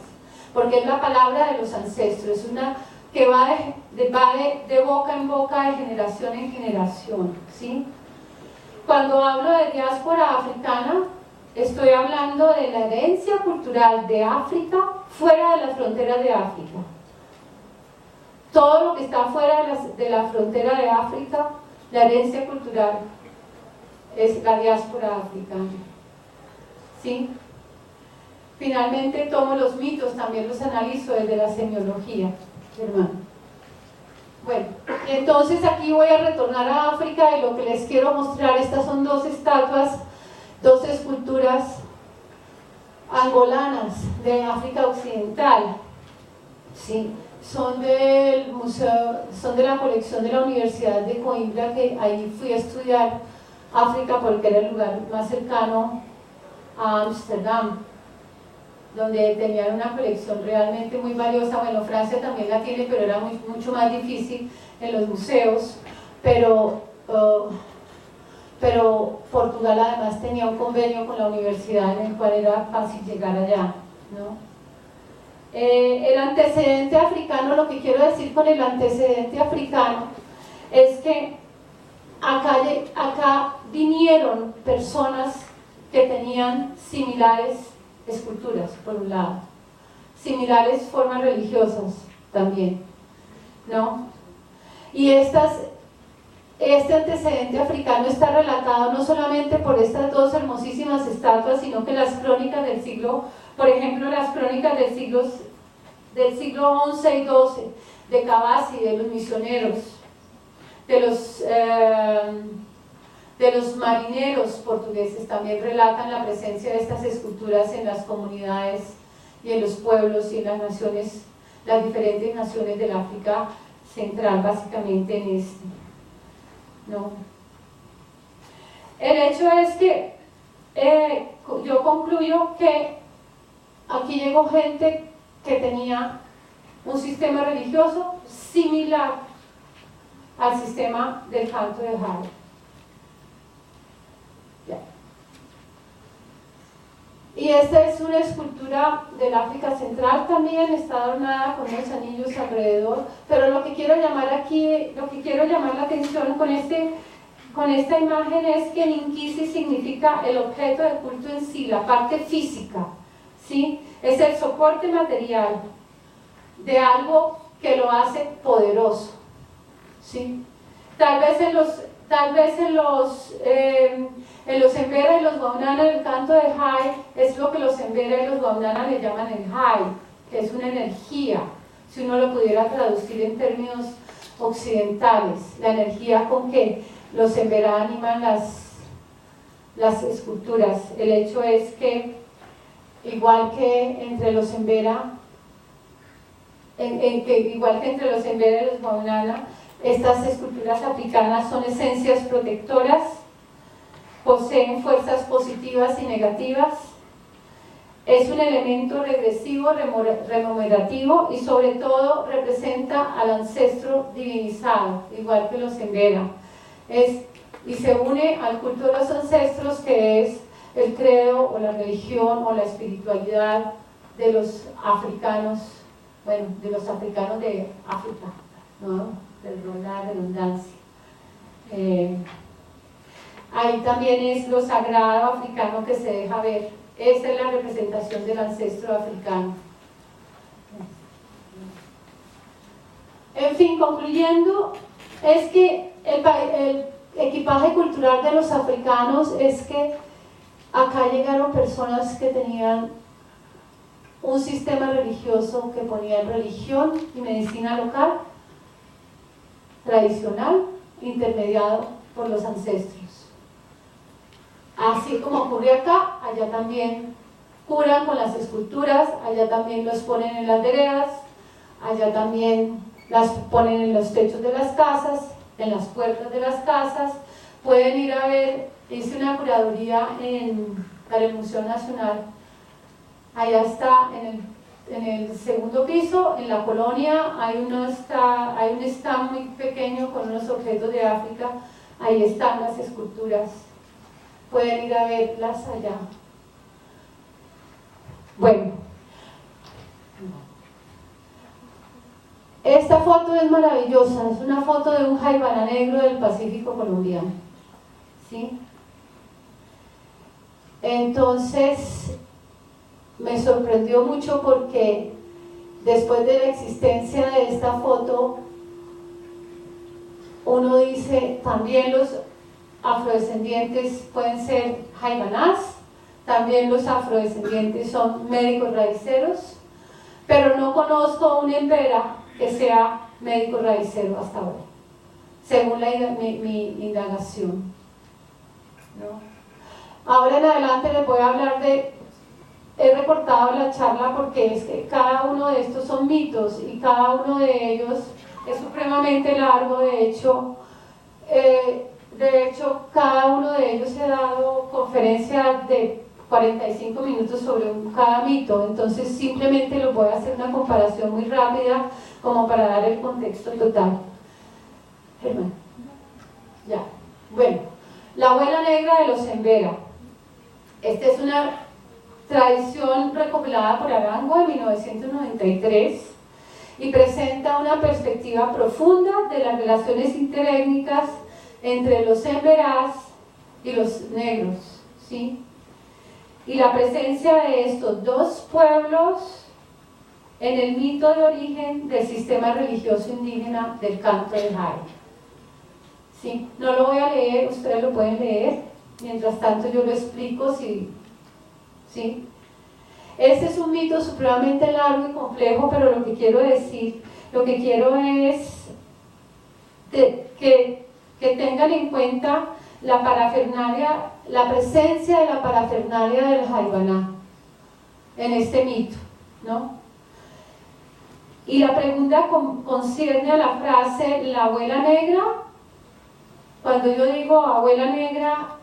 porque es la palabra de los ancestros, una que va de boca en boca, de generación en generación, ¿sí? Cuando hablo de diáspora africana, estoy hablando de la herencia cultural de África fuera de las fronteras de África. Todo lo que está fuera de la frontera de África, la herencia cultural, es la diáspora africana, ¿sí? Finalmente tomo los mitos, también los analizo desde la semiología, hermano. Bueno, entonces aquí voy a retornar a África y lo que les quiero mostrar, estas son dos estatuas, dos esculturas angolanas de África Occidental, ¿sí? Son del museo, son de la colección de la Universidad de Coimbra, que ahí fui a estudiar África porque era el lugar más cercano a Ámsterdam, donde tenían una colección realmente muy valiosa. Bueno, Francia también la tiene, pero era mucho más difícil en los museos, pero Portugal además tenía un convenio con la universidad en el cual era fácil llegar allá, ¿no? El antecedente africano, lo que quiero decir con el antecedente africano es que acá vinieron personas que tenían similares esculturas, por un lado, similares formas religiosas también, ¿no? Y este antecedente africano está relatado no solamente por estas dos hermosísimas estatuas, sino que las crónicas del siglo, por ejemplo, las crónicas del siglo XI y XII, de Cavazzi, de los misioneros, de los marineros portugueses, también relatan la presencia de estas esculturas en las comunidades y en los pueblos y en las naciones, las diferentes naciones del África Central, básicamente en este, ¿no? El hecho es que yo concluyo que aquí llegó gente que tenía un sistema religioso similar al sistema del canto de Jade. Y esta es una escultura del África Central también, está adornada con unos anillos alrededor, pero lo que quiero llamar aquí, lo que quiero llamar la atención con esta imagen es que Ninkisi significa el objeto de culto en sí, la parte física, ¿sí? Es el soporte material de algo que lo hace poderoso, ¿sí? Tal vez en los Embera y los Waunana, el canto de Hai es lo que los Embera y los Waunana le llaman el Hai, que es una energía, si uno lo pudiera traducir en términos occidentales, la energía con que los Embera animan las esculturas. El hecho es que, igual que entre los Embera, igual que entre los Embera y los Waunana, estas esculturas africanas son esencias protectoras, poseen fuerzas positivas y negativas, es un elemento regresivo, rememorativo y sobre todo representa al ancestro divinizado, igual que los Embera. Y se une al culto de los ancestros, que es el credo o la religión o la espiritualidad de los africanos, bueno, de los africanos de África, ¿no? Perdón la redundancia. Ahí también es lo sagrado africano que se deja ver. Esa es la representación del ancestro africano. En fin, concluyendo, es que el equipaje cultural de los africanos es que acá llegaron personas que tenían un sistema religioso que ponía en religión y medicina local, tradicional, intermediado por los ancestros. Así como ocurre acá, allá también curan con las esculturas, allá también los ponen en las veredas, allá también las ponen en los techos de las casas, en las puertas de las casas. Pueden ir a ver, hice una curaduría para el Museo Nacional, allá está en el segundo piso, en la colonia, hay un stand muy pequeño con unos objetos de África, ahí están las esculturas, pueden ir a verlas allá. Bueno, esta foto es maravillosa, es una foto de un jaibana negro del Pacífico colombiano, ¿sí? Entonces me sorprendió mucho porque después de la existencia de esta foto, uno dice, también los afrodescendientes pueden ser jaimanás, también los afrodescendientes son médicos raíceros, pero no conozco un Embera que sea médico raícero hasta ahora, según mi indagación, ¿no? Ahora en adelante les voy a hablar he recortado la charla porque es que cada uno de estos son mitos y cada uno de ellos es supremamente largo. De hecho, cada uno de ellos he dado conferencias de 45 minutos sobre cada mito, entonces simplemente les voy a hacer una comparación muy rápida como para dar el contexto total. Germán. Ya. Bueno, la abuela negra de los Embera. Esta es una tradición recopilada por Arango en 1993 y presenta una perspectiva profunda de las relaciones interétnicas entre los Emberás y los negros, ¿sí? Y la presencia de estos dos pueblos en el mito de origen del sistema religioso indígena del canto del Hai. ¿Sí? No lo voy a leer, ustedes lo pueden leer, mientras tanto yo lo explico. ¿Sí? Este es un mito supremamente largo y complejo, pero lo que quiero decir, lo que quiero es que tengan en cuenta la parafernalia, la presencia de la parafernalia del jaibaná en este mito, ¿no? Y la pregunta concierne a la frase la abuela negra. Cuando yo digo abuela negra,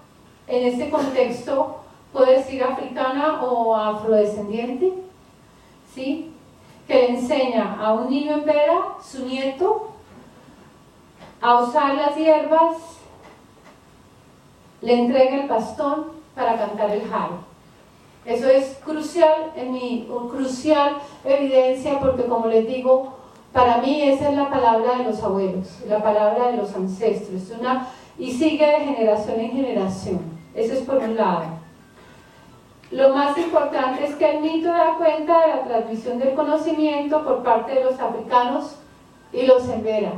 en este contexto puedo decir africana o afrodescendiente, ¿sí? Que le enseña a un niño Embera, su nieto, a usar las hierbas, le entrega el bastón para cantar el Hai. Eso es crucial crucial evidencia, porque como les digo, para mí esa es la palabra de los abuelos, la palabra de los ancestros, y sigue de generación en generación. Eso es por un lado. Lo más importante es que el mito da cuenta de la transmisión del conocimiento por parte de los africanos y los embera.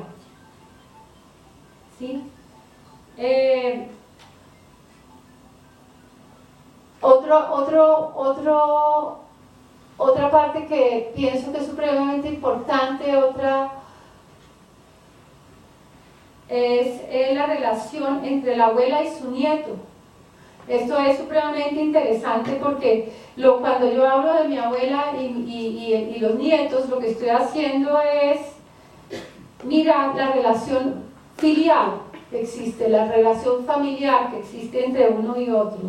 ¿Sí? Otra parte que pienso que es supremamente importante, es la relación entre la abuela y su nieto. Esto es supremamente interesante porque cuando yo hablo de mi abuela y los nietos, lo que estoy haciendo es mirar la relación filial que existe, la relación familiar que existe entre uno y otro.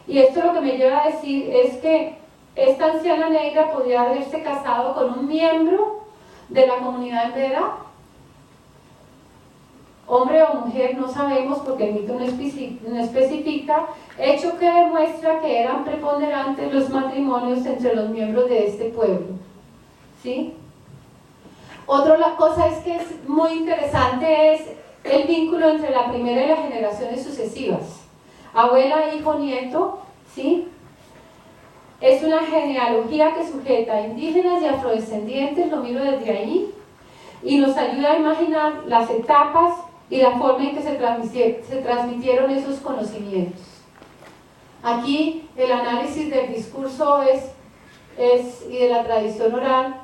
Y esto lo que me lleva a decir es que esta anciana negra podría haberse casado con un miembro de la comunidad embera, hombre o mujer, no sabemos porque el mito no especifica, hecho que demuestra que eran preponderantes los matrimonios entre los miembros de este pueblo. ¿Sí? Otra cosa es que es muy interesante es el vínculo entre la primera y las generaciones sucesivas. Abuela, hijo, nieto, ¿sí? Es una genealogía que sujeta a indígenas y afrodescendientes, lo miro desde ahí, y nos ayuda a imaginar las etapas y la forma en que se transmitieron esos conocimientos. Aquí el análisis del discurso y de la tradición oral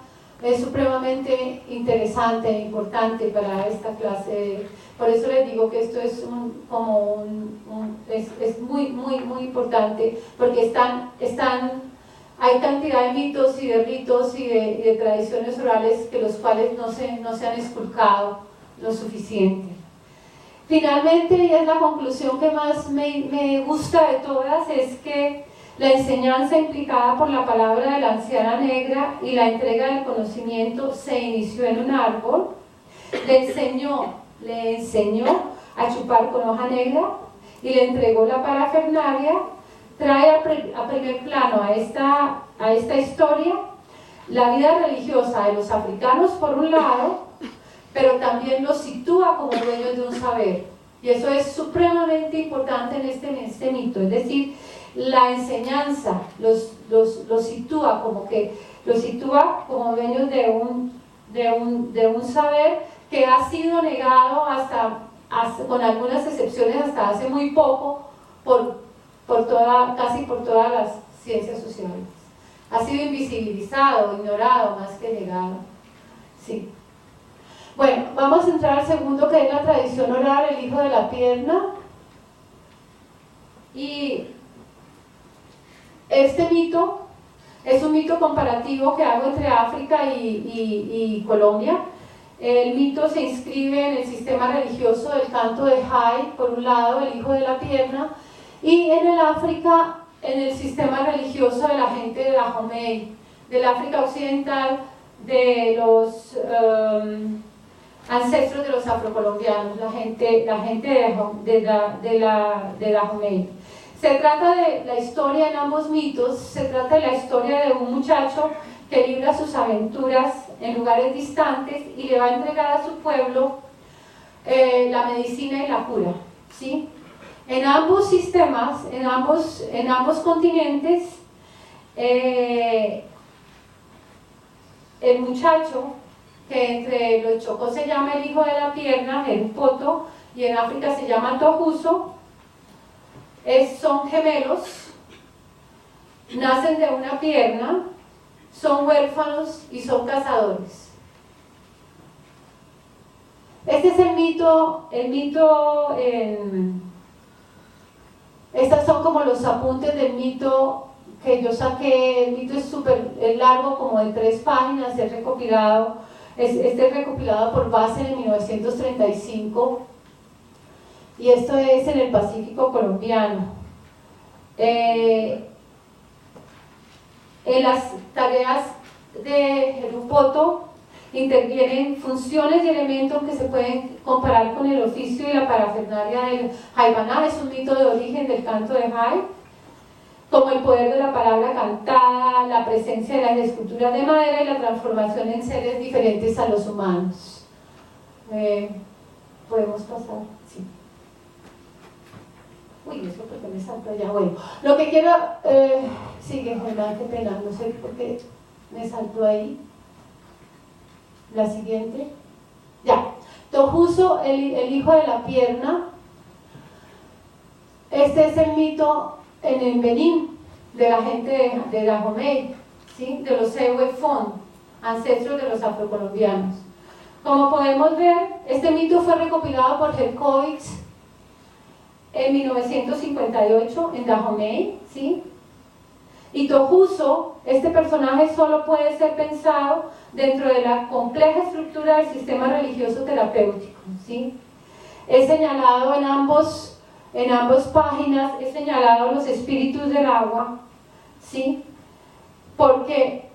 es supremamente interesante e importante para esta clase. Por eso les digo que esto es es muy, muy, muy importante, porque hay cantidad de mitos y de ritos y de tradiciones orales que los cuales no se han esculcado lo suficiente. Finalmente, y es la conclusión que más me gusta de todas, es que la enseñanza implicada por la palabra de la anciana negra y la entrega del conocimiento se inició en un árbol, le enseñó a chupar con hoja negra y le entregó la parafernalia, trae a primer plano a esta historia la vida religiosa de los africanos por un lado, pero también los sitúa como dueños de un saber, y eso es supremamente importante en este mito, es decir, la enseñanza los sitúa como dueños de un saber que ha sido negado hasta con algunas excepciones hasta hace muy poco casi por todas las ciencias sociales. Ha sido invisibilizado, ignorado, más que negado. Sí. Bueno, vamos a entrar al segundo, que es la tradición oral, el hijo de la pierna. Y este mito es un mito comparativo que hago entre África y Colombia. El mito se inscribe en el sistema religioso del canto de Jai, por un lado, el hijo de la pierna, y en el África, en el sistema religioso de la gente de Dahomey, del África occidental, de los ancestros de los afrocolombianos, la gente de Dahomey. Se trata de la historia en ambos mitos, se trata de la historia de un muchacho que libra sus aventuras en lugares distantes y le va a entregar a su pueblo la medicina y la cura, ¿sí? En ambos sistemas, en ambos continentes, el muchacho, que entre los chocos se llama el hijo de la pierna, el poto, y en África se llama tojuso, son gemelos, nacen de una pierna, son huérfanos y son cazadores. Este es el mito estas son como los apuntes del mito que yo saqué. El mito es súper largo, como de 3 páginas, este es recopilado por Basel en 1935, y esto es en el Pacífico colombiano. En las tareas de Jerupoto intervienen funciones y elementos que se pueden comparar con el oficio y la parafernalia del Jaibaná. Es un mito de origen del canto de Jai. como el poder de la palabra cantada, la presencia de las esculturas de madera y la transformación en seres diferentes a los humanos. ¿Podemos pasar? Sí. Uy, eso porque me salto allá. Bueno, lo que quiero... sigue, Germán, qué pena, no sé por qué me saltó ahí. La siguiente. Ya. Tohuso, el hijo de la pierna. Este es el mito en el Benín de la gente de Dahomey, ¿sí? De los Ewe-Fon, ancestros de los afrocolombianos. Como podemos ver, este mito fue recopilado por Herkovitz en 1958 en Dahomey, ¿sí? Y Tohuso, este personaje solo puede ser pensado dentro de la compleja estructura del sistema religioso terapéutico, ¿sí? He señalado en ambas páginas, he señalado los espíritus del agua, ¿sí? Porque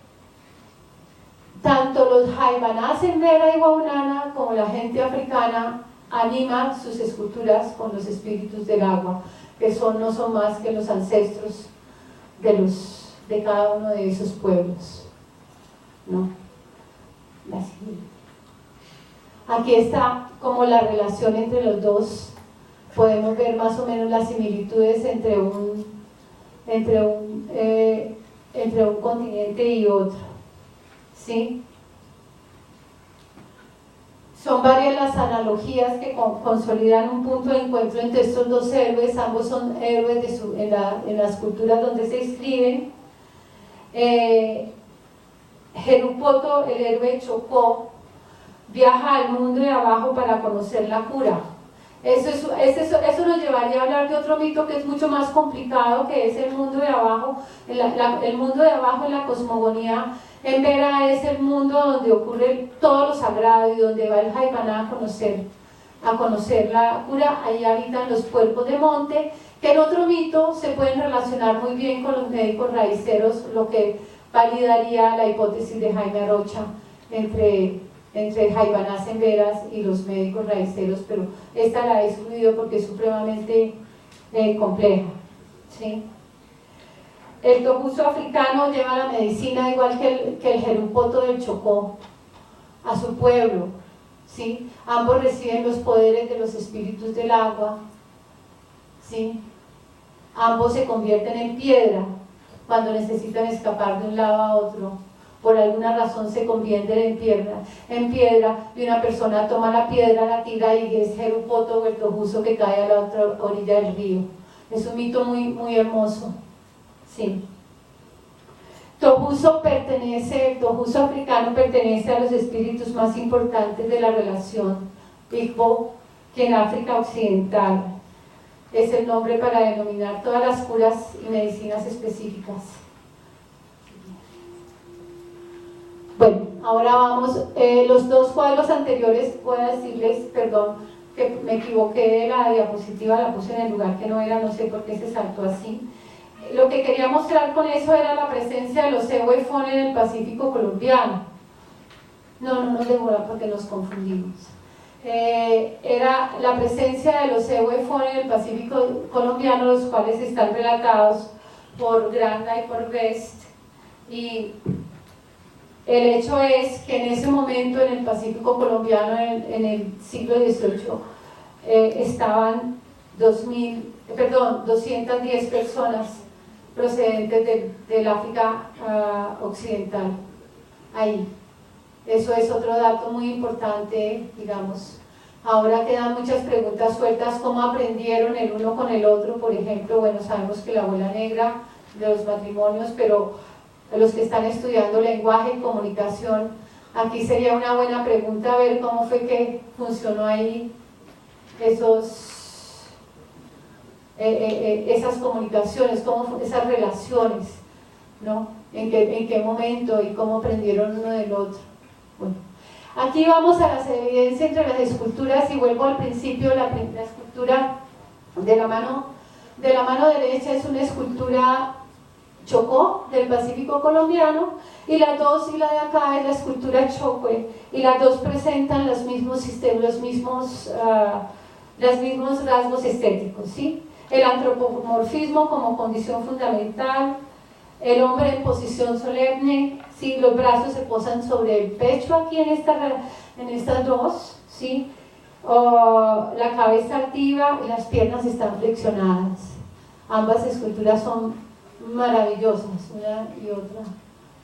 tanto los Jaibanás en Vera y Waunana como la gente africana anima sus esculturas con los espíritus del agua, que no son más que los ancestros de cada uno de esos pueblos, ¿no? Aquí está como la relación entre los dos. Podemos ver más o menos las similitudes entre un continente y otro, ¿sí? Son varias las analogías que consolidan un punto de encuentro entre estos dos héroes. Ambos son héroes en las culturas donde se escriben. Jerupoto, el héroe Chocó, viaja al mundo de abajo para conocer la cura. Eso nos llevaría a hablar de otro mito que es mucho más complicado, que es el mundo de abajo. El mundo de abajo en la cosmogonía en Vera es el mundo donde ocurre todo lo sagrado y donde va el Jaibaná a conocer la cura. Ahí habitan los cuerpos de monte, que en otro mito se pueden relacionar muy bien con los médicos raíceros, lo que validaría la hipótesis de Jaime Arocha entre Jaibanás en Veras y los médicos raíceros, pero esta la he excluido porque es supremamente compleja, ¿sí? El Tohuso africano lleva la medicina igual que el Jerupoto del Chocó a su pueblo, ¿sí? Ambos reciben los poderes de los espíritus del agua, ¿sí? Ambos se convierten en piedra cuando necesitan escapar de un lado a otro. Por alguna razón se convierten en piedra y una persona toma la piedra, la tira y es Jerupoto o el Tohuso que cae a la otra orilla del río. Es un mito muy, muy hermoso, sí. Tohuso africano pertenece a los espíritus más importantes de la relación Igbo, que en África Occidental es el nombre para denominar todas las curas y medicinas específicas. Bueno, ahora vamos, los dos cuadros anteriores, voy a decirles, perdón, que me equivoqué de la diapositiva, la puse en el lugar que no era, no sé por qué se saltó así. Lo que quería mostrar con eso era la presencia de los Ewe-Fon en el Pacífico colombiano. No nos demora porque nos confundimos. Era la presencia de los Ewe-Fon en el Pacífico colombiano, los cuales están relatados por Granda y por Guest, y el hecho es que en ese momento en el Pacífico colombiano, en el siglo XVIII, estaban 210 personas procedentes del África occidental ahí. Eso es otro dato muy importante, digamos. Ahora quedan muchas preguntas sueltas: ¿cómo aprendieron el uno con el otro? Por ejemplo, bueno, sabemos que la abuela negra de los matrimonios, pero los que están estudiando lenguaje y comunicación, aquí sería una buena pregunta ver cómo fue que funcionó ahí esas comunicaciones, esas relaciones, ¿no? ¿En qué momento y cómo aprendieron uno del otro? Bueno, aquí vamos a las evidencias entre las esculturas y vuelvo al principio. La escultura de la mano derecha es una escultura Chocó del Pacífico colombiano, y la de acá es la escultura Chocó, y las dos presentan los mismos sistemas, los mismos rasgos estéticos, ¿sí? el antropomorfismo como condición fundamental, el hombre en posición solemne, ¿sí? Los brazos se posan sobre el pecho aquí en estas dos, ¿sí? La cabeza altiva y las piernas están flexionadas. Ambas esculturas son maravillosas, una y otra.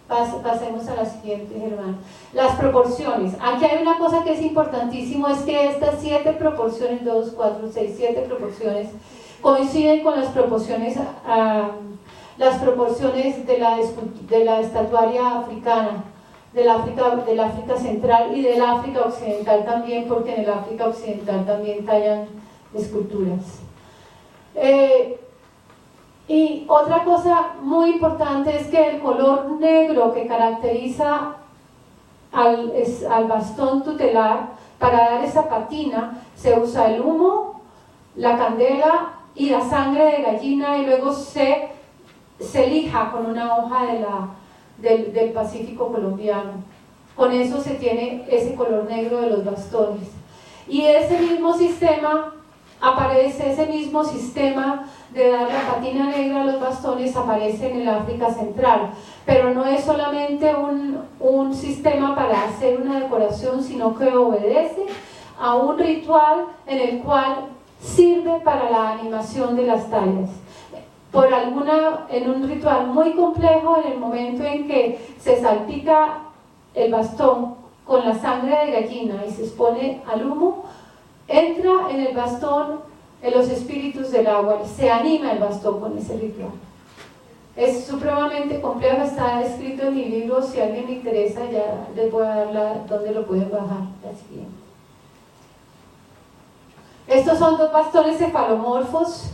Pasemos a la siguiente, Germán. Las proporciones. Aquí hay una cosa que es importantísimo, es que estas 7 proporciones, 2, 4, 6, 7 proporciones, coinciden con las proporciones de la estatuaria africana, del África central y del África occidental también, porque en el África occidental también tallan esculturas. Y otra cosa muy importante es que el color negro que caracteriza al bastón tutelar, para dar esa patina se usa el humo, la candela y la sangre de gallina, y luego se lija con una hoja del Pacífico colombiano. Con eso se tiene ese color negro de los bastones. Y ese mismo sistema aparece, ese mismo sistema de dar la patina negra a los bastones aparece en el África central, pero no es solamente un sistema para hacer una decoración, sino que obedece a un ritual en el cual sirve para la animación de las tallas. En un ritual muy complejo, en el momento en que se salpica el bastón con la sangre de gallina y se expone al humo, entra en el bastón en los espíritus del agua, se anima el bastón con ese ritual. Es supremamente complejo, está escrito en mi libro, si a alguien le interesa ya les voy a dar dónde lo pueden bajar, la siguiente. Estos son 2 bastones cefalomorfos,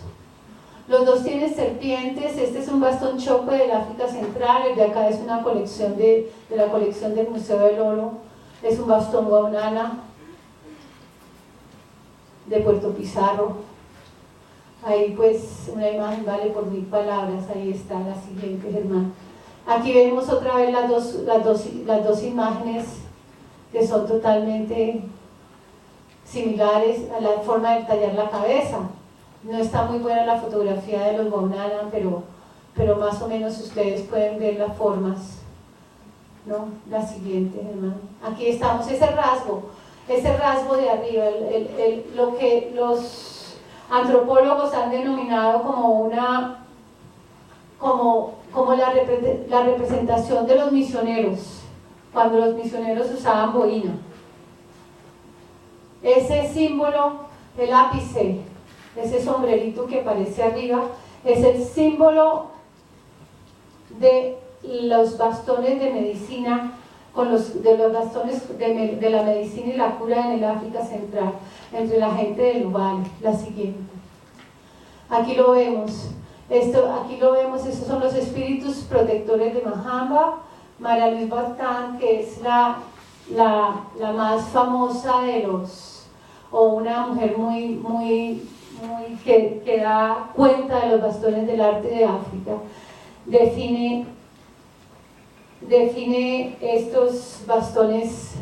los 2 tienen serpientes. Este es un bastón choco del África central, el de acá es una colección de la colección del Museo del Oro, es un bastón guaunana de Puerto Pizarro. Ahí pues una imagen vale por 1000 palabras, ahí está la siguiente, Germán. Aquí vemos otra vez las dos imágenes que son totalmente similares a la forma de tallar la cabeza. No está muy buena la fotografía de los Guaunana, pero más o menos ustedes pueden ver las formas, ¿no? La siguiente, Germán. Aquí estamos, ese rasgo de arriba, lo que los antropólogos han denominado como la representación de los misioneros, cuando los misioneros usaban boina. Ese símbolo, el ápice, ese sombrerito que aparece arriba, es el símbolo de los bastones de medicina, de los bastones de la medicina y la cura en el África central, entre la gente del Ubal. La siguiente. Aquí lo vemos. Estos son los espíritus protectores de Mahamba. María Luis Bartán, que es la más famosa de o una mujer muy que da cuenta de los bastones del arte de África, define estos bastones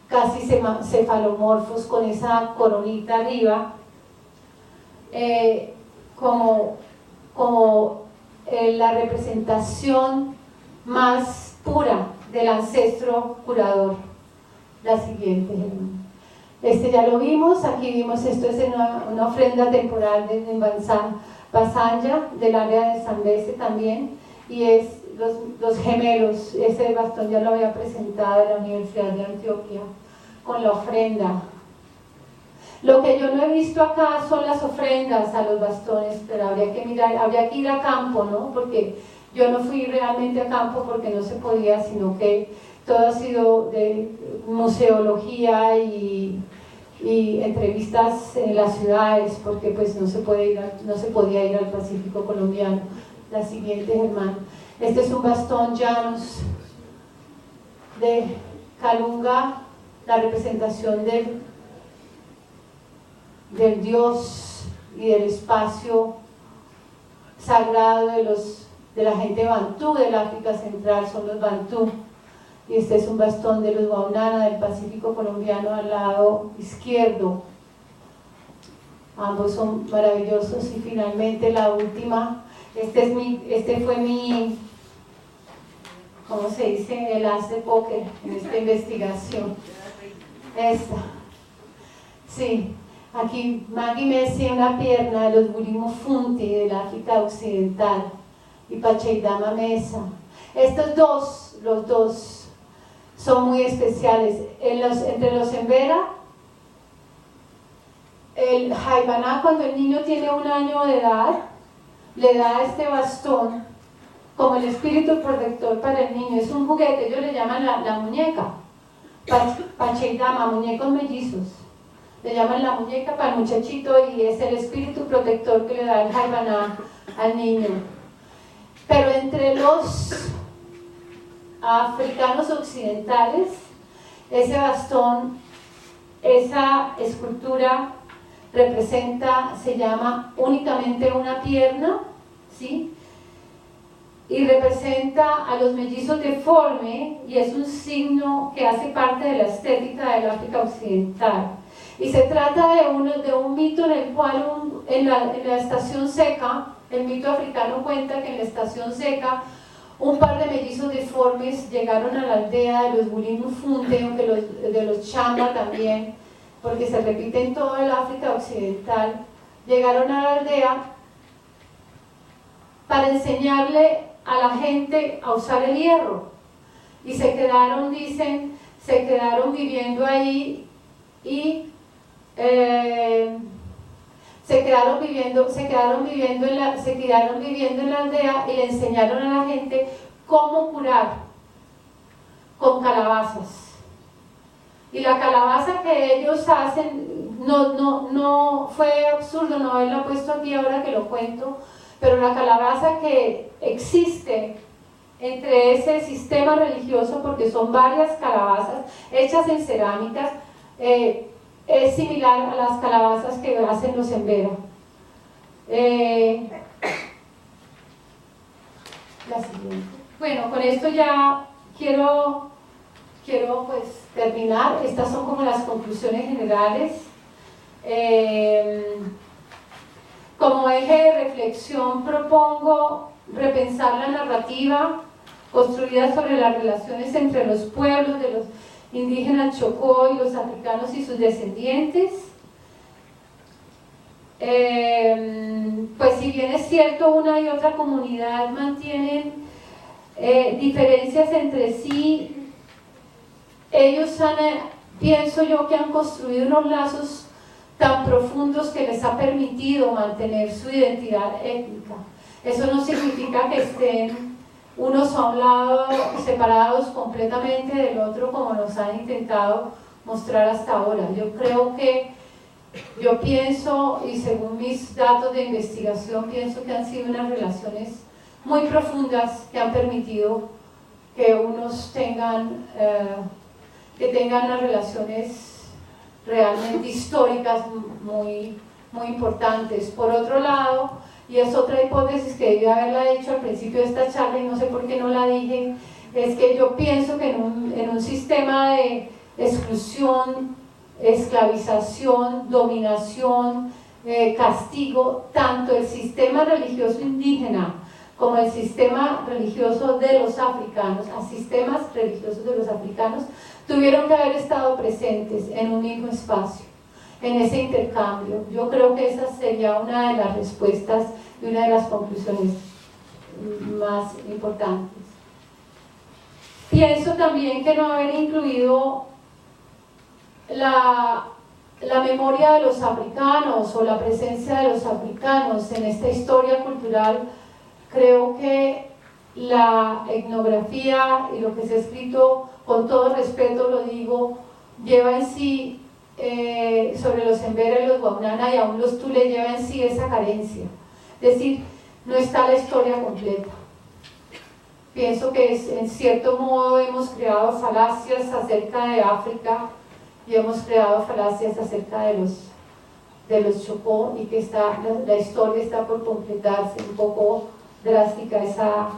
casi cefalomorfos con esa coronita arriba como la representación más pura del ancestro curador. La siguiente, ya lo vimos, aquí vimos, esto es una ofrenda temporal de Basanya, del área de Zambeze también, y es los gemelos. Ese bastón ya lo había presentado en la Universidad de Antioquia con la ofrenda. Lo que yo no he visto acá son las ofrendas a los bastones, pero habría que ir a campo, ¿no? Porque yo no fui realmente a campo porque no se podía, sino que todo ha sido de museología y entrevistas en las ciudades, porque pues no se podía ir al Pacífico colombiano. La siguiente, Germán. Este es un bastón Janus de Kalunga, la representación del Dios y del espacio sagrado de la gente bantú del África central, son los bantú. Y este es un bastón de los Guaunana del Pacífico colombiano al lado izquierdo. ambos son maravillosos. Y finalmente la última, este fue mi, ¿cómo se dice? El as de póker en esta investigación. Esta, sí, aquí Maggie Messi, una pierna de los Burimo Funti del África Occidental, y Pacheidama Mesa. Estos dos, los dos, son muy especiales. Entre los Embera, el Jaibaná, cuando el niño tiene 1 año de edad, le da este bastón como el espíritu protector para el niño. Es un juguete, ellos le llaman la muñeca, Pacheidama, muñecos mellizos. Le llaman la muñeca para el muchachito y es el espíritu protector que le da el Jaibaná al niño. Pero entre los africanos occidentales, ese bastón, esa escultura representa, se llama únicamente una pierna, ¿sí? Y representa a los mellizos deforme, y es un signo que hace parte de la estética del África Occidental. Y se trata de un mito en el cual en la estación seca, el mito africano cuenta que en la estación seca un par de mellizos deformes llegaron a la aldea de los Bulinu Funte, de los Chamba también, porque se repite en todo el África Occidental. Llegaron a la aldea para enseñarle a la gente a usar el hierro, y se quedaron, dicen, se quedaron viviendo ahí y se quedaron viviendo en la aldea, y le enseñaron a la gente cómo curar con calabazas. Y la calabaza que ellos hacen, no fue absurdo no haberla puesto aquí ahora que lo cuento, pero la calabaza que existe entre ese sistema religioso, porque son varias calabazas hechas en cerámicas, es similar a las calabazas que hacen los Embera. La siguiente. Bueno, con esto ya quiero pues terminar. Estas son como las conclusiones generales. Como eje de reflexión propongo repensar la narrativa construida sobre las relaciones entre los pueblos de los indígenas Chocó y los africanos y sus descendientes. Pues si bien es cierto, una y otra comunidad mantienen diferencias entre sí, ellos pienso yo que han construido unos lazos tan profundos que les ha permitido mantener su identidad étnica. Eso no significa que estén unos a un lado separados completamente del otro, como nos han intentado mostrar hasta ahora. Yo pienso, y según mis datos de investigación, pienso que han sido unas relaciones muy profundas que han permitido que unos tengan unas relaciones realmente históricas muy importantes. Por otro lado, y es otra hipótesis que debí haberla hecho al principio de esta charla y no sé por qué no la dije, es que yo pienso que en un sistema de exclusión, esclavización, dominación, castigo, tanto el sistema religioso indígena como el sistema religioso de los africanos, a sistemas religiosos de los africanos, tuvieron que haber estado presentes en un mismo espacio, en ese intercambio. Yo creo que esa sería una de las respuestas y una de las conclusiones más importantes. Pienso también que no haber incluido la memoria de los africanos o la presencia de los africanos en esta historia cultural, creo que la etnografía y lo que se ha escrito, con todo respeto lo digo, lleva en sí sobre los Embera y los Waunana y aún los Tule, lleva en sí esa carencia. Es decir, no está la historia completa. Pienso que en cierto modo hemos creado falacias acerca de África y hemos creado falacias acerca de los Chocó, y que la historia está por completarse. Un poco drástica esa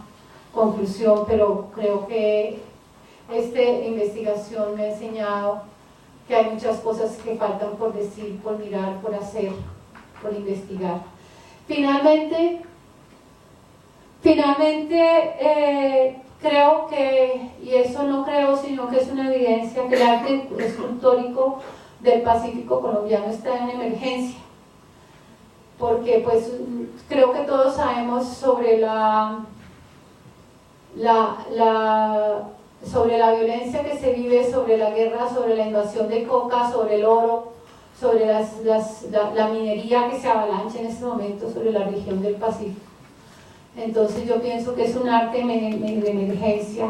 conclusión, pero creo que esta investigación me ha enseñado que hay muchas cosas que faltan por decir, por mirar, por hacer, por investigar. Finalmente, creo que, y eso no creo, sino que es una evidencia, que el arte escultórico del Pacífico colombiano está en emergencia, porque pues creo que todos sabemos sobre sobre la violencia que se vive, sobre la guerra, sobre la invasión de coca, sobre el oro, sobre la minería que se avalancha en este momento sobre la región del Pacífico. Entonces yo pienso que es un arte de emergencia,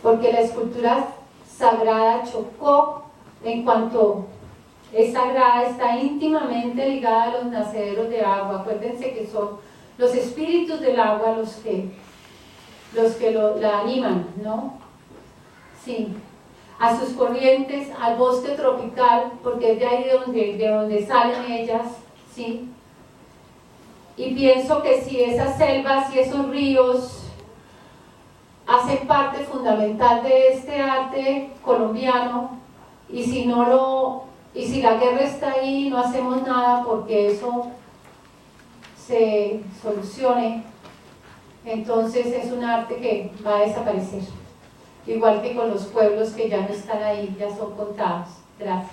porque la escultura sagrada chocó en cuanto es sagrada, está íntimamente ligada a los nacederos de agua. Acuérdense que son los espíritus del agua los que la animan, ¿no? Sí, a sus corrientes, al bosque tropical, porque es de ahí de donde salen ellas, ¿sí? Y pienso que si esas selvas y esos ríos hacen parte fundamental de este arte colombiano, y si la guerra está ahí, no hacemos nada porque eso se solucione, entonces es un arte que va a desaparecer, igual que con los pueblos que ya no están ahí, ya son contados. Gracias.